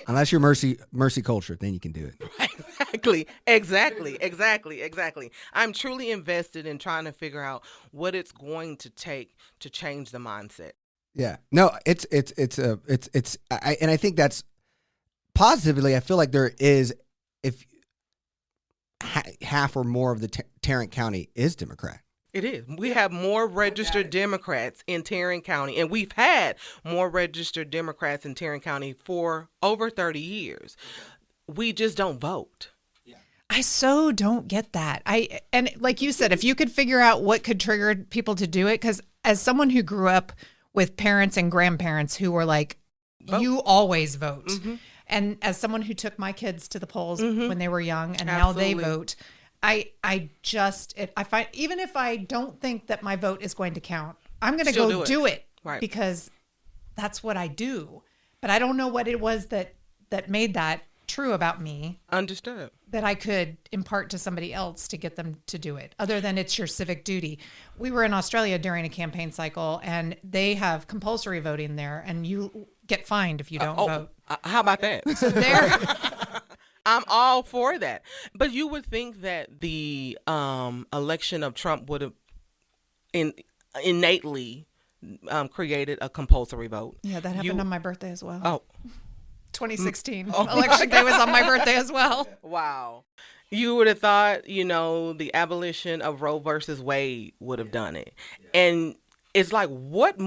Unless you're mercy culture, then you can do it. Exactly. I'm truly invested in trying to figure out what it's going to take to change the mindset. Yeah. No, and I think that's positively. I feel like there is, if half or more of the Tarrant County is Democrat. It is. We have more registered Democrats in Tarrant County, and we've had more registered Democrats in Tarrant County for over 30 years. We just don't vote. I so don't get that. And like you said, if you could figure out what could trigger people to do it, because as someone who grew up with parents and grandparents who were like, vote. You always vote. Mm-hmm. And as someone who took my kids to the polls when they were young and Absolutely. Now they vote, I find, even if I don't think that my vote is going to count, I'm going to go do it right. Because that's what I do. But I don't know what it was that made that true about me. Understood. That I could impart to somebody else to get them to do it, other than it's your civic duty. We were in Australia during a campaign cycle, and they have compulsory voting there, and you get fined if you don't vote. How about that? So there. I'm all for that. But you would think that the election of Trump would have innately created a compulsory vote. Yeah, that happened on my birthday as well. Oh. 2016 election day was on my birthday as well. Wow. You would have thought, the abolition of Roe versus Wade would have done it. And it's like, what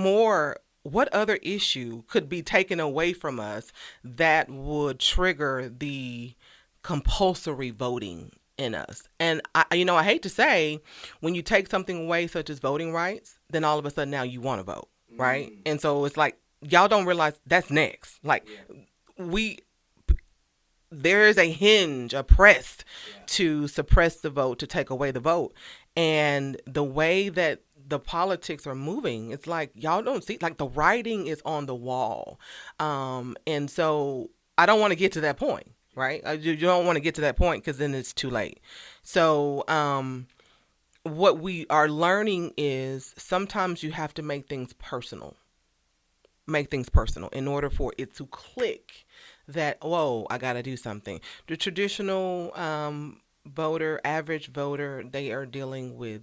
other issue could be taken away from us that would trigger the compulsory voting in us? And I hate to say, when you take something away such as voting rights, then all of a sudden now you want to vote, right? And so it's like, y'all don't realize that's next. Like, there is a hinge, a press to suppress the vote, to take away the vote. And the way that the politics are moving, it's like, y'all don't see, like, the writing is on the wall. And so I don't want to get to that point, right? You don't want to get to that point because then it's too late. So what we are learning is sometimes you have to make things personal. Make things personal in order for it to click that, whoa, I got to do something. The traditional voter, average voter, they are dealing with,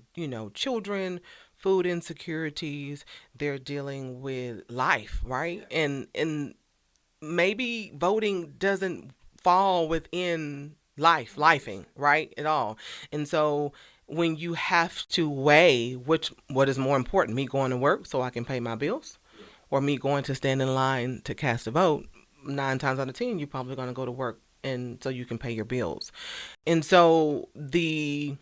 children, food insecurities. They're dealing with life, right? And maybe voting doesn't fall within lifing, right, at all. And so when you have to weigh what is more important, me going to work so I can pay my bills, or me going to stand in line to cast a vote, 9 times out of 10, you're probably going to go to work and so you can pay your bills. And so the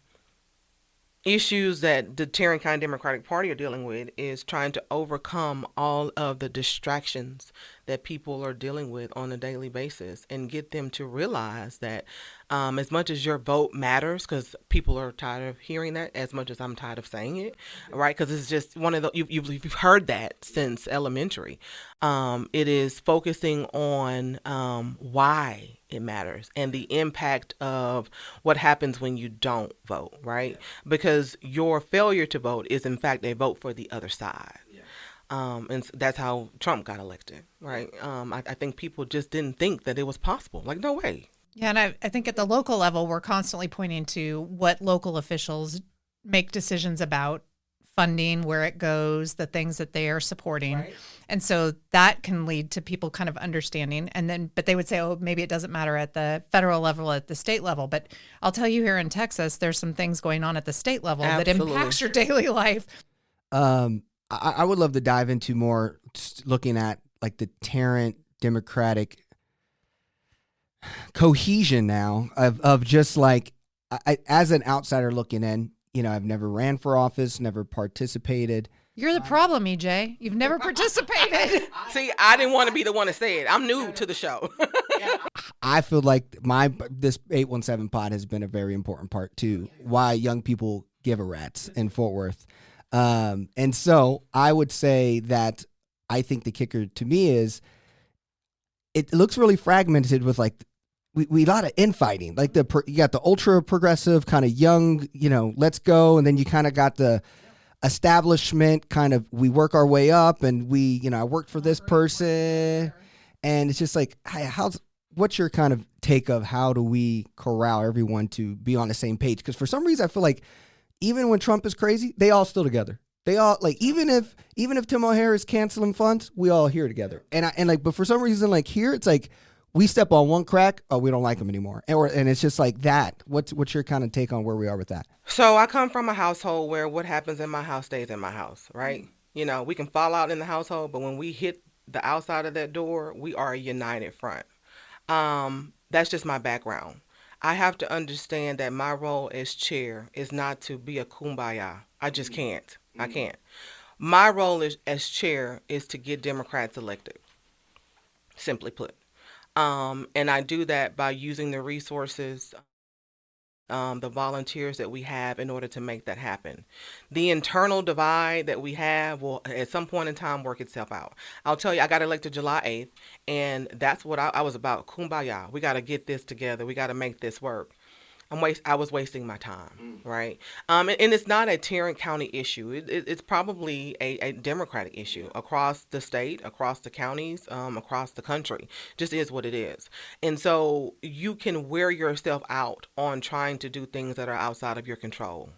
issues that the Tarrant County Democratic Party are dealing with is trying to overcome all of the distractions that people are dealing with on a daily basis and get them to realize that as much as your vote matters, because people are tired of hearing that, as much as I'm tired of saying it, right? Because it's just one of the, you've heard that since elementary. It is focusing on why it matters and the impact of what happens when you don't vote, right? Because your failure to vote is in fact a vote for the other side. And that's how Trump got elected, right? I think people just didn't think that it was possible. Like, no way. Yeah, and I think at the local level, we're constantly pointing to what local officials make decisions about funding, where it goes, the things that they are supporting. Right. And so that can lead to people kind of understanding. And then, but they would say, oh, maybe it doesn't matter at the federal level, at the state level. But I'll tell you, here in Texas, there's some things going on at the state level Absolutely. that impacts your daily life. I would love to dive into more looking at like the Tarrant Democratic cohesion now of just like, as an outsider looking in, I've never ran for office, never participated. You're the problem, EJ. You've never participated. See, I didn't want to be the one to say it. I'm new to the show. I feel like this 817 pod has been a very important part too. Why young people give a rat's in Fort Worth. And so I would say that I think the kicker to me is it looks really fragmented with like we a lot of infighting. Like you got the ultra progressive kind of young, let's go, and then you kind of got the establishment kind of we work our way up, and I worked for this person, and it's just like, hey, what's your kind of take of how do we corral everyone to be on the same page? Because for some reason I feel like even when Trump is crazy, they all still together. They all like even if Tim O'Hare is canceling funds, we all here together. But for some reason, like here, it's like we step on one crack, oh, we don't like him anymore, and it's just like that. What's your kind of take on where we are with that? So I come from a household where what happens in my house stays in my house, right? We can fall out in the household, but when we hit the outside of that door, we are a united front. That's just my background. I have to understand that my role as chair is not to be a kumbaya. I just can't. I can't. My role as chair is to get Democrats elected, simply put. And I do that by using the resources, the volunteers that we have in order to make that happen. The internal divide that we have will at some point in time work itself out. I'll tell you, I got elected July 8th, and that's what I was about. Kumbaya. We got to get this together. We got to make this work. I was wasting my time, right? And it's not a Tarrant County issue. It's probably a Democratic issue across the state, across the counties, across the country. Just is what it is. And so you can wear yourself out on trying to do things that are outside of your control.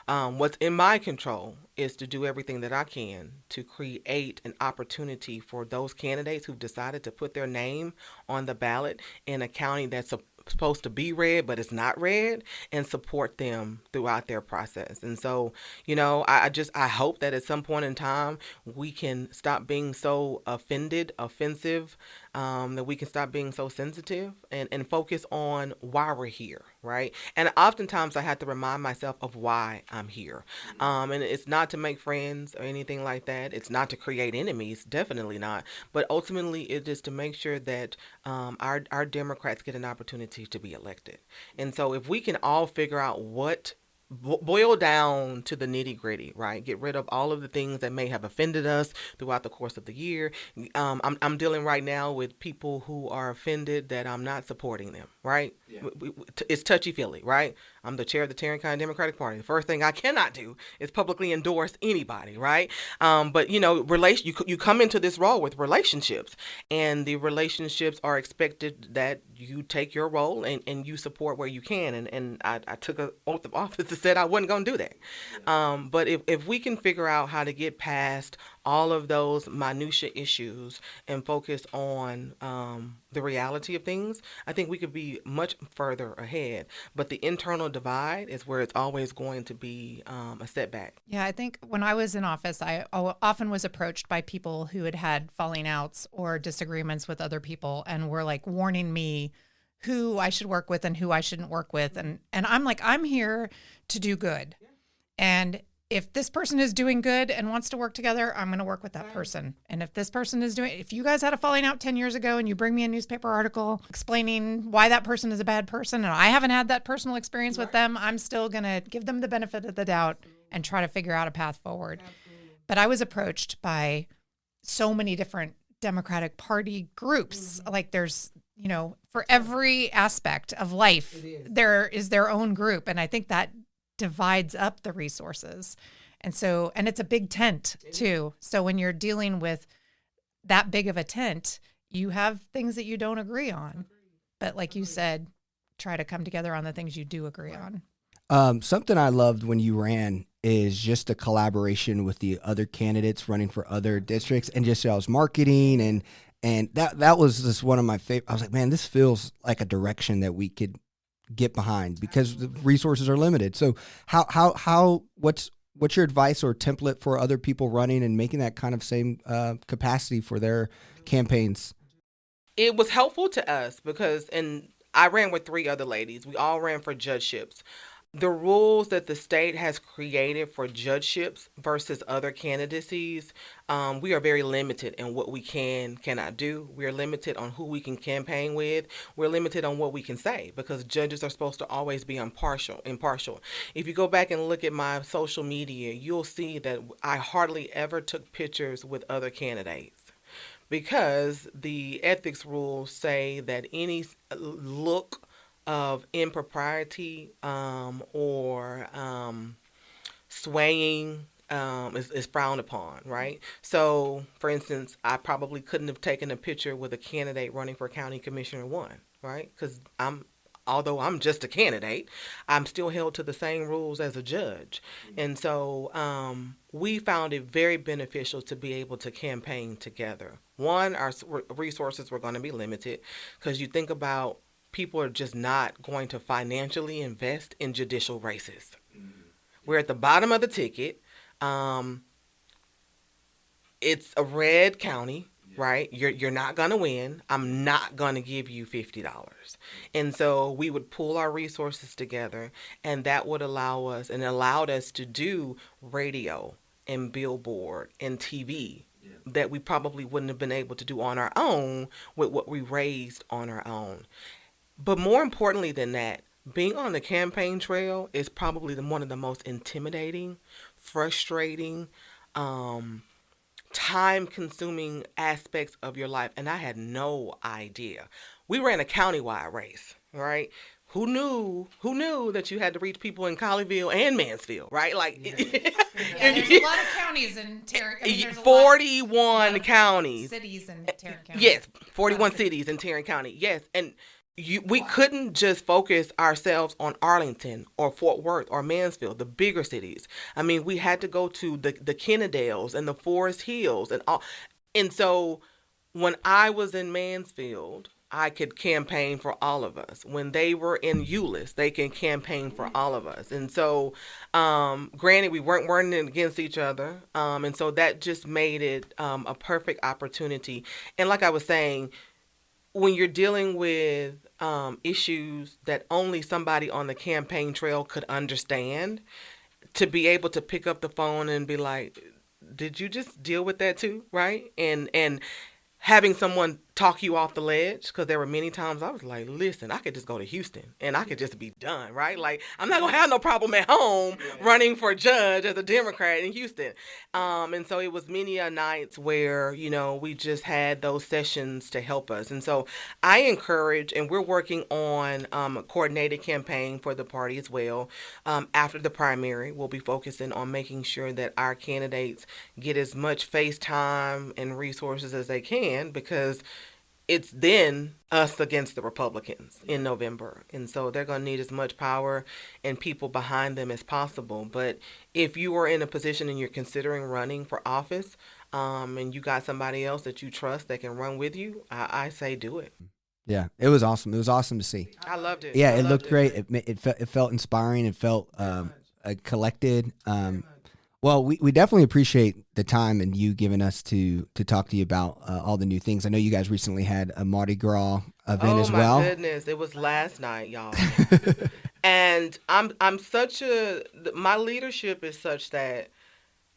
What's in my control is to do everything that I can to create an opportunity for those candidates who've decided to put their name on the ballot in a county that's supposed to be red, but it's not red, and support them throughout their process. And so, I hope that at some point in time, we can stop being so offensive, that we can stop being so sensitive and focus on why we're here, right? And oftentimes I have to remind myself of why I'm here. And it's not to make friends or anything like that. It's not to create enemies, definitely not. But ultimately, it is to make sure that our Democrats get an opportunity to be elected. And so if we can all figure out boil down to the nitty gritty, right? Get rid of all of the things that may have offended us throughout the course of the year. I'm dealing right now with people who are offended that I'm not supporting them, right? It's touchy-feely, right? I'm the chair of the Tarrant County Democratic Party. The first thing I cannot do is publicly endorse anybody, right? But you come into this role with relationships, and the relationships are expected that you take your role and you support where you can. And I took an oath of office that said I wasn't going to do that. But if we can figure out how to get past all of those minutia issues and focus on the reality of things, I think we could be much further ahead. But the internal divide is where it's always going to be a setback. Yeah, I think when I was in office, I often was approached by people who had had falling outs or disagreements with other people and were like warning me who I should work with and who I shouldn't work with. And I'm like, I'm here to do good. And if this person is doing good and wants to work together, I'm going to work with that person. And if this person is if you guys had a falling out 10 years ago and you bring me a newspaper article explaining why that person is a bad person and I haven't had that personal experience with them, I'm still going to give them the benefit of the doubt and try to figure out a path forward. But I was approached by so many different Democratic Party groups. Like there's, for every aspect of life, there is their own group. And I think that divides up the resources. And it's a big tent too. So when you're dealing with that big of a tent, you have things that you don't agree on. But like you said, try to come together on the things you do agree on. Something I loved when you ran is just the collaboration with the other candidates running for other districts and just y'all's marketing and that was just one of my favorite. I was like, man, this feels like a direction that we could get behind because the resources are limited. So what's your advice or template for other people running and making that kind of same capacity for their campaigns? It was helpful to us because, and I ran with 3 other ladies. We all ran for judgeships. The rules that the state has created for judgeships versus other candidacies, we are very limited in what we cannot do. We are limited on who we can campaign with. We're limited on what we can say because judges are supposed to always be impartial. If you go back and look at my social media, you'll see that I hardly ever took pictures with other candidates because the ethics rules say that any look of impropriety or swaying is frowned upon, right? So, for instance, I probably couldn't have taken a picture with a candidate running for county commissioner 1, right? Because although I'm just a candidate, I'm still held to the same rules as a judge. And so we found it very beneficial to be able to campaign together. One, our resources were going to be limited because you think about people are just not going to financially invest in judicial races. We're at the bottom of the ticket. It's a red county, right? You're not going to win. I'm not going to give you $50. And so we would pool our resources together, and that would allowed us to do radio and billboard and TV that we probably wouldn't have been able to do on our own with what we raised on our own. But more importantly than that, being on the campaign trail is probably one of the most intimidating, frustrating, time-consuming aspects of your life. And I had no idea. We ran a countywide race, right? Who knew that you had to reach people in Colleyville and Mansfield, right? Like, there's a lot of counties in Tarrant. 41 counties. Cities in Tarrant County. Yes, 41 cities in Tarrant County. Yes, and we couldn't just focus ourselves on Arlington or Fort Worth or Mansfield, the bigger cities. I mean, we had to go to the Kennedales and the Forest Hills and all. And so when I was in Mansfield, I could campaign for all of us. When they were in Euless, they can campaign for all of us. And so, granted, we weren't running against each other. And so that just made it a perfect opportunity. And like I was saying, when you're dealing with issues that only somebody on the campaign trail could understand, to be able to pick up the phone and be like, did you just deal with that too? Right? And having someone talk you off the ledge, because there were many times I was like, listen, I could just go to Houston and I could just be done, right? Like, I'm not going to have no problem at home running for judge as a Democrat in Houston. And so it was many a nights where, we just had those sessions to help us. And so I encourage, and we're working on a coordinated campaign for the party as well. After the primary, we'll be focusing on making sure that our candidates get as much face time and resources as they can, because it's then us against the Republicans in November. And so they're going to need as much power and people behind them as possible. But if you are in a position and you're considering running for office, and you got somebody else that you trust that can run with you, I say do it. Yeah, it was awesome. It was awesome to see. I loved it. Yeah, it looked great. It felt inspiring. It felt collected. Well, we definitely appreciate the time and you giving us to talk to you about all the new things. I know you guys recently had a Mardi Gras event as well. Oh my goodness, it was last night, y'all. And my leadership is such that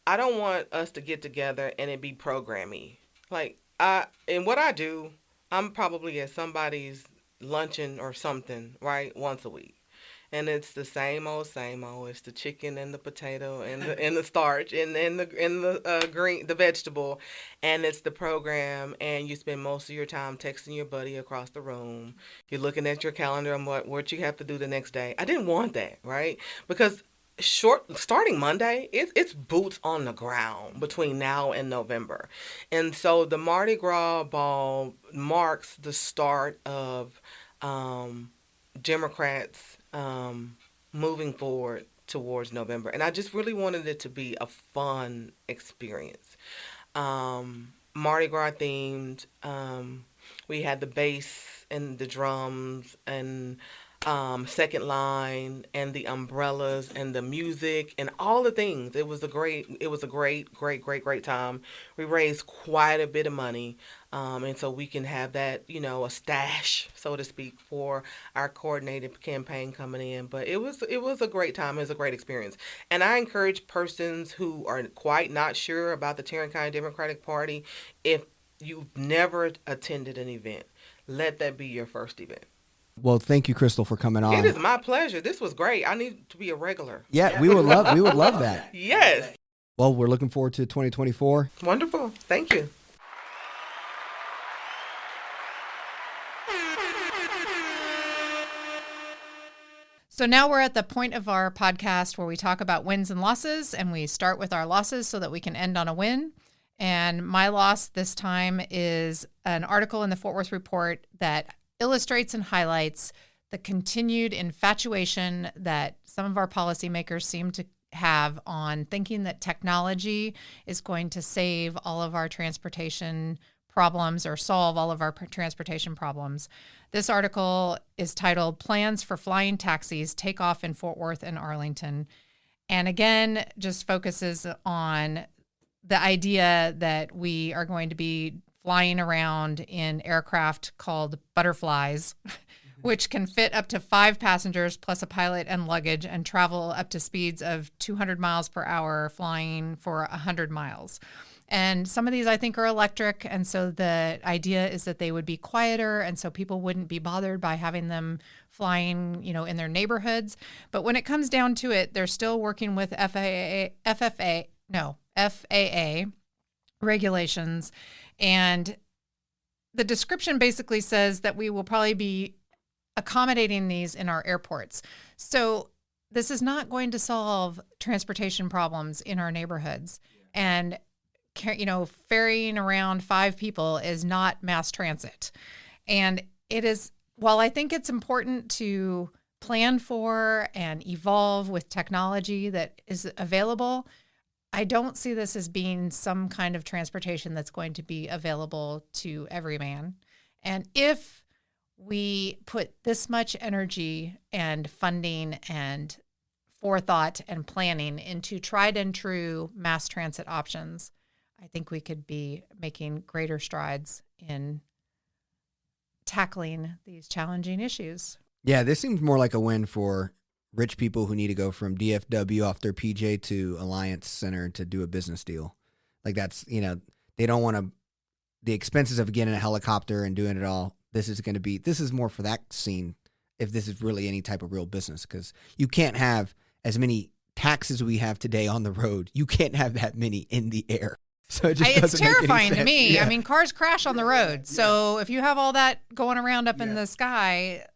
I don't want us to get together and it be programmy. Like, and what I do, I'm probably at somebody's luncheon or something, right, once a week. And it's the same old. It's the chicken and the potato and the starch and the green, the vegetable, and it's the program. And you spend most of your time texting your buddy across the room. You're looking at your calendar and what you have to do the next day. I didn't want that, right? Because starting Monday, it's boots on the ground between now and November, and so the Mardi Gras ball marks the start of Democrats moving forward towards November. And I just really wanted it to be a fun experience. Mardi Gras themed. We had the bass and the drums and second line and the umbrellas and the music and all the things. It was a great time. We raised quite a bit of money. And so we can have that, a stash, so to speak, for our coordinated campaign coming in. But it was a great time. It was a great experience. And I encourage persons who are quite not sure about the Tarrant County Democratic Party, if you've never attended an event, let that be your first event. Well, thank you, Chrystal, for coming on. It is my pleasure. This was great. I need to be a regular. Yeah, we would love that. Yes. Well, we're looking forward to 2024. Wonderful. Thank you. So now we're at the point of our podcast where we talk about wins and losses, and we start with our losses so that we can end on a win. And my loss this time is an article in the Fort Worth Report that illustrates and highlights the continued infatuation that some of our policymakers seem to have on thinking that technology is going to save all of our transportation problems or solve all of our transportation problems. This article is titled "Plans for Flying Taxis Take Off in Fort Worth and Arlington." And again, just focuses on the idea that we are going to be flying around in aircraft called butterflies, which can fit up to 5 passengers plus a pilot and luggage and travel up to speeds of 200 miles per hour, flying for 100 miles. And some of these I think are electric. And so the idea is that they would be quieter. And so people wouldn't be bothered by having them flying, in their neighborhoods. But when it comes down to it, they're still working with FAA regulations. And the description basically says that we will probably be accommodating these in our airports. So this is not going to solve transportation problems in our neighborhoods. And ferrying around 5 people is not mass transit. And it is, while I think it's important to plan for and evolve with technology that is available, I don't see this as being some kind of transportation that's going to be available to every man. And if we put this much energy and funding and forethought and planning into tried and true mass transit options, I think we could be making greater strides in tackling these challenging issues. Yeah, this seems more like a win for rich people who need to go from DFW off their PJ to Alliance Center to do a business deal. Like that's, they don't want to the expenses of getting a helicopter and doing it all. This is more for that scene if this is really any type of real business, because you can't have as many taxes we have today on the road. You can't have that many in the air. So it just It's doesn't make any terrifying to sense. me. Yeah. I mean, cars crash on the road. So if you have all that going around up in the sky,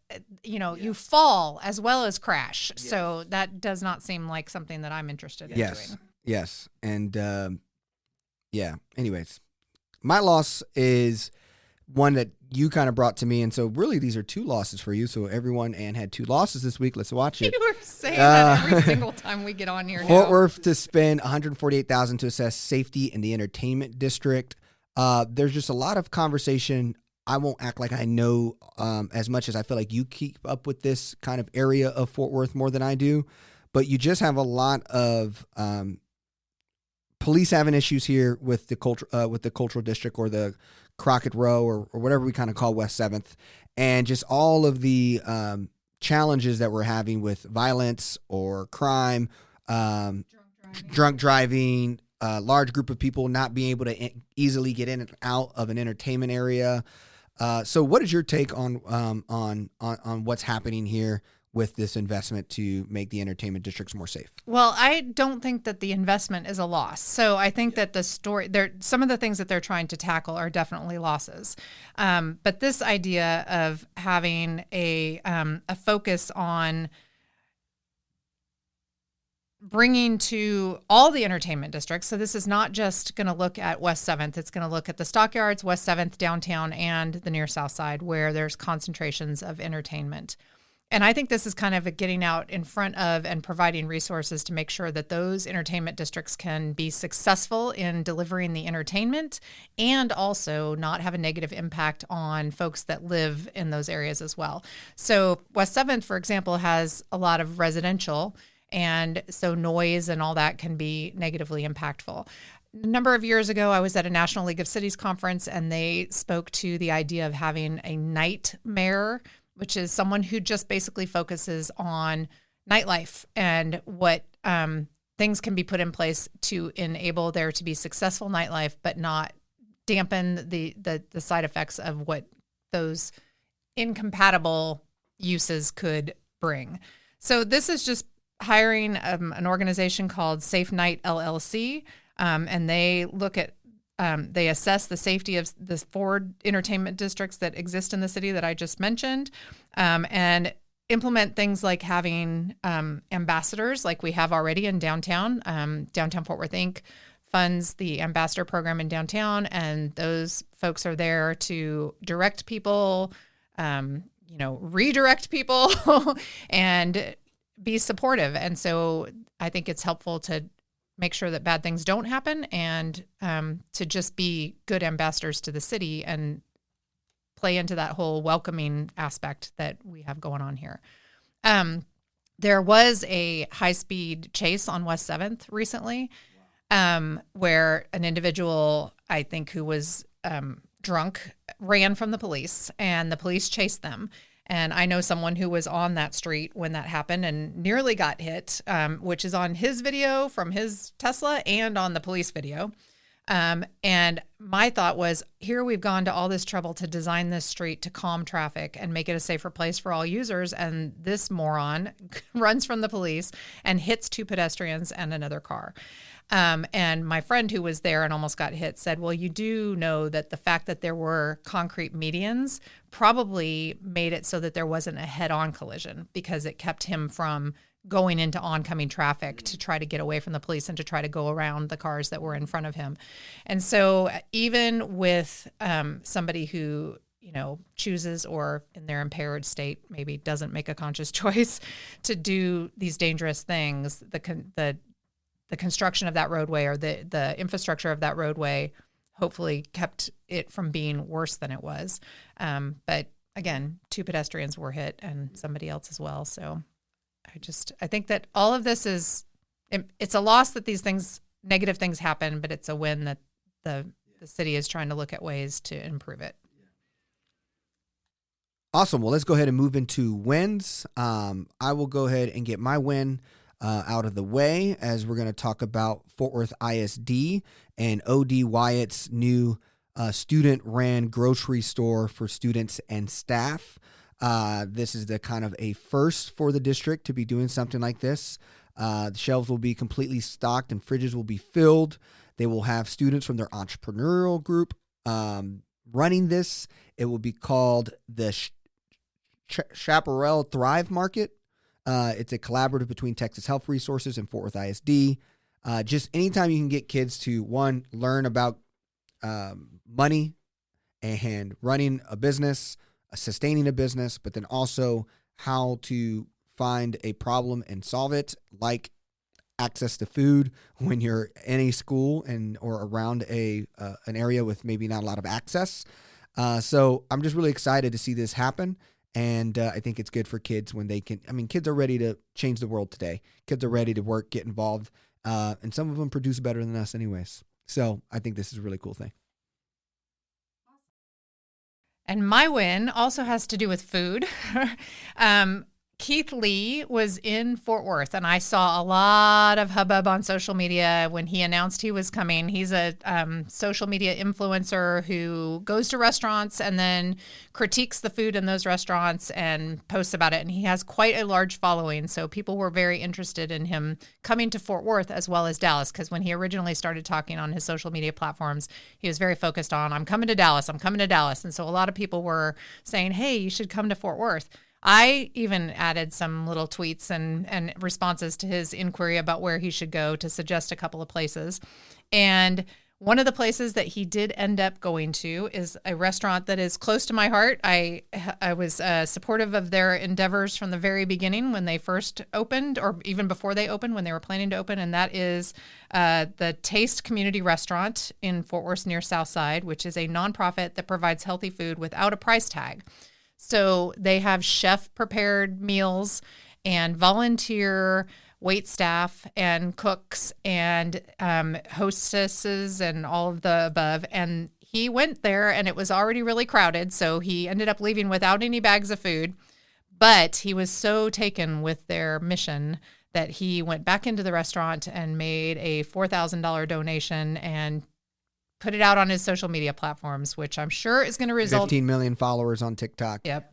you fall as well as crash. So that does not seem like something that I'm interested in doing. Yes. And anyways, my loss is one that you kind of brought to me. And so really these are two losses for you. So everyone, Ann had two losses this week. Let's watch it. You were saying that every single time we get on here Fort now. Worth to spend $148,000 to assess safety in the entertainment district. There's just a lot of conversation. I won't act like I know as much as I feel like you keep up with this kind of area of Fort Worth more than I do. But you just have a lot of police having issues here with the cultural district, or the Crockett Row, or whatever we kind of call West 7th, and just all of the challenges that we're having with violence or crime, drunk driving, large group of people not being able to easily get in and out of an entertainment area. So what is your take on what's happening here with this investment to make the entertainment districts more safe? Well, I don't think that the investment is a loss. So I think that some of the things that they're trying to tackle are definitely losses. But this idea of having a focus on bringing to all the entertainment districts. So this is not just going to look at West 7th. It's going to look at the Stockyards, West 7th, downtown, and the near South Side, where there's concentrations of entertainment. And I think this is kind of getting out in front of and providing resources to make sure that those entertainment districts can be successful in delivering the entertainment and also not have a negative impact on folks that live in those areas as well. So West 7th, for example, has a lot of residential, and so noise and all that can be negatively impactful. A number of years ago, I was at a National League of Cities conference, and they spoke to the idea of having a night mayor, which is someone who just basically focuses on nightlife and what things can be put in place to enable there to be successful nightlife, but not dampen the side effects of what those incompatible uses could bring. So this is just hiring an organization called Safe Night LLC, and they look at they assess the safety of the 4 entertainment districts that exist in the city that I just mentioned, and implement things like having ambassadors like we have already in downtown. Downtown Fort Worth Inc. funds the ambassador program in downtown, and those folks are there to direct people, redirect people and be supportive. And so I think it's helpful to make sure that bad things don't happen, and to just be good ambassadors to the city and play into that whole welcoming aspect that we have going on here. There was a high-speed chase on West 7th recently, where an individual, I think, who was drunk ran from the police, and the police chased them. And I know someone who was on that street when that happened and nearly got hit, which is on his video from his Tesla and on the police video. And my thought was, here we've gone to all this trouble to design this street to calm traffic and make it a safer place for all users. And this moron runs from the police and hits 2 pedestrians and another car. And my friend who was there and almost got hit said, well, you do know that the fact that there were concrete medians probably made it so that there wasn't a head-on collision, because it kept him from going into oncoming traffic to try to get away from the police and to try to go around the cars that were in front of him. And so even with somebody who, chooses, or in their impaired state, maybe doesn't make a conscious choice to do these dangerous things, the construction of that roadway, or the infrastructure of that roadway, hopefully kept it from being worse than it was. But again, 2 pedestrians were hit and somebody else as well. So I think that all of this it's a loss that these negative things happen, but it's a win that the city is trying to look at ways to improve it. Awesome. Well, let's go ahead and move into wins. I will go ahead and get my win out of the way, as we're going to talk about Fort Worth ISD and O.D. Wyatt's new student-ran grocery store for students and staff. This is the kind of a first for the district to be doing something like this. The shelves will be completely stocked and fridges will be filled. They will have students from their entrepreneurial group running this. It will be called the Chaparral Thrive Market. It's a collaborative between Texas Health Resources and Fort Worth ISD. Just anytime you can get kids to, one, learn about money and running a business, sustaining a business, but then also how to find a problem and solve it, like access to food when you're in a school or around an area with maybe not a lot of access. So I'm just really excited to see this happen. And I think it's good for kids when they can. I mean, kids are ready to change the world today. Kids are ready to work, get involved. And some of them produce better than us anyways. So I think this is a really cool thing. And my win also has to do with food. Keith Lee was in Fort Worth, and I saw a lot of hubbub on social media when he announced he was coming. He's a social media influencer who goes to restaurants and then critiques the food in those restaurants and posts about it. And he has quite a large following. So people were very interested in him coming to Fort Worth as well as Dallas, because when he originally started talking on his social media platforms, he was very focused on, I'm coming to Dallas, I'm coming to Dallas. And so a lot of people were saying, hey, you should come to Fort Worth. I even added some little tweets and responses to his inquiry about where he should go to suggest a couple of places. And one of the places that he did end up going to is a restaurant that is close to my heart. I was supportive of their endeavors from the very beginning when they first opened, or even before they opened, when they were planning to open, and that is the Taste Community Restaurant in Fort Worth near Southside, which is a nonprofit that provides healthy food without a price tag. So they have chef-prepared meals and volunteer wait staff and cooks and hostesses and all of the above. And he went there, and it was already really crowded, so he ended up leaving without any bags of food. But he was so taken with their mission that he went back into the restaurant and made a $4,000 donation and put it out on his social media platforms, which I'm sure is going to result 15 million followers on TikTok. Yep.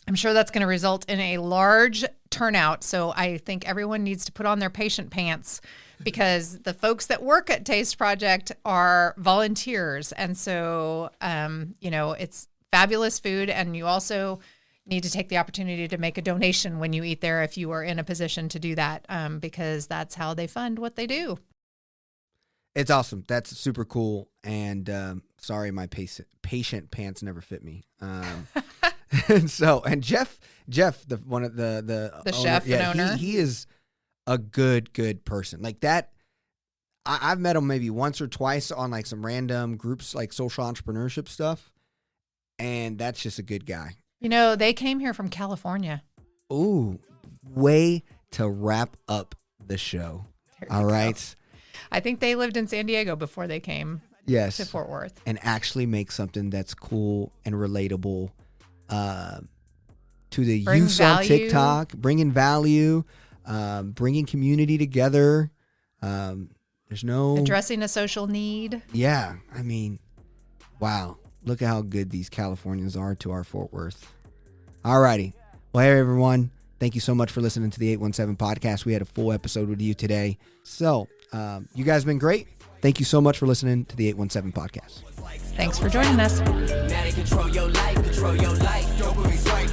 I'm sure that's going to result in a large turnout. So I think everyone needs to put on their patient pants, because the folks that work at Taste Project are volunteers. And so, it's fabulous food. And you also need to take the opportunity to make a donation when you eat there if you are in a position to do that, because that's how they fund what they do. It's awesome. That's super cool. And sorry, my patient pants never fit me. And Jeff, the one of the owner, chef and owner, he is a good person. Like that. I've met him maybe once or twice on like some random groups, like social entrepreneurship stuff, and that's just a good guy. They came here from California. Ooh, way to wrap up the show. All right. Go. I think they lived in San Diego before they came to Fort Worth. And actually make something that's cool and relatable to the youth on TikTok, bringing value, bringing community together. There's no... addressing a social need. Yeah. I mean, wow. Look at how good these Californians are to our Fort Worth. All righty. Well, hey, everyone. Thank you so much for listening to the 817 podcast. We had a full episode with you today. So, you guys have been great. Thank you so much for listening to the 817 podcast. Thanks for joining us. Now they control your life, control your life. Dopamine swipe,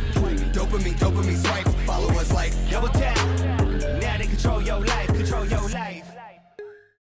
dopamine swipe. Follow us like double tap.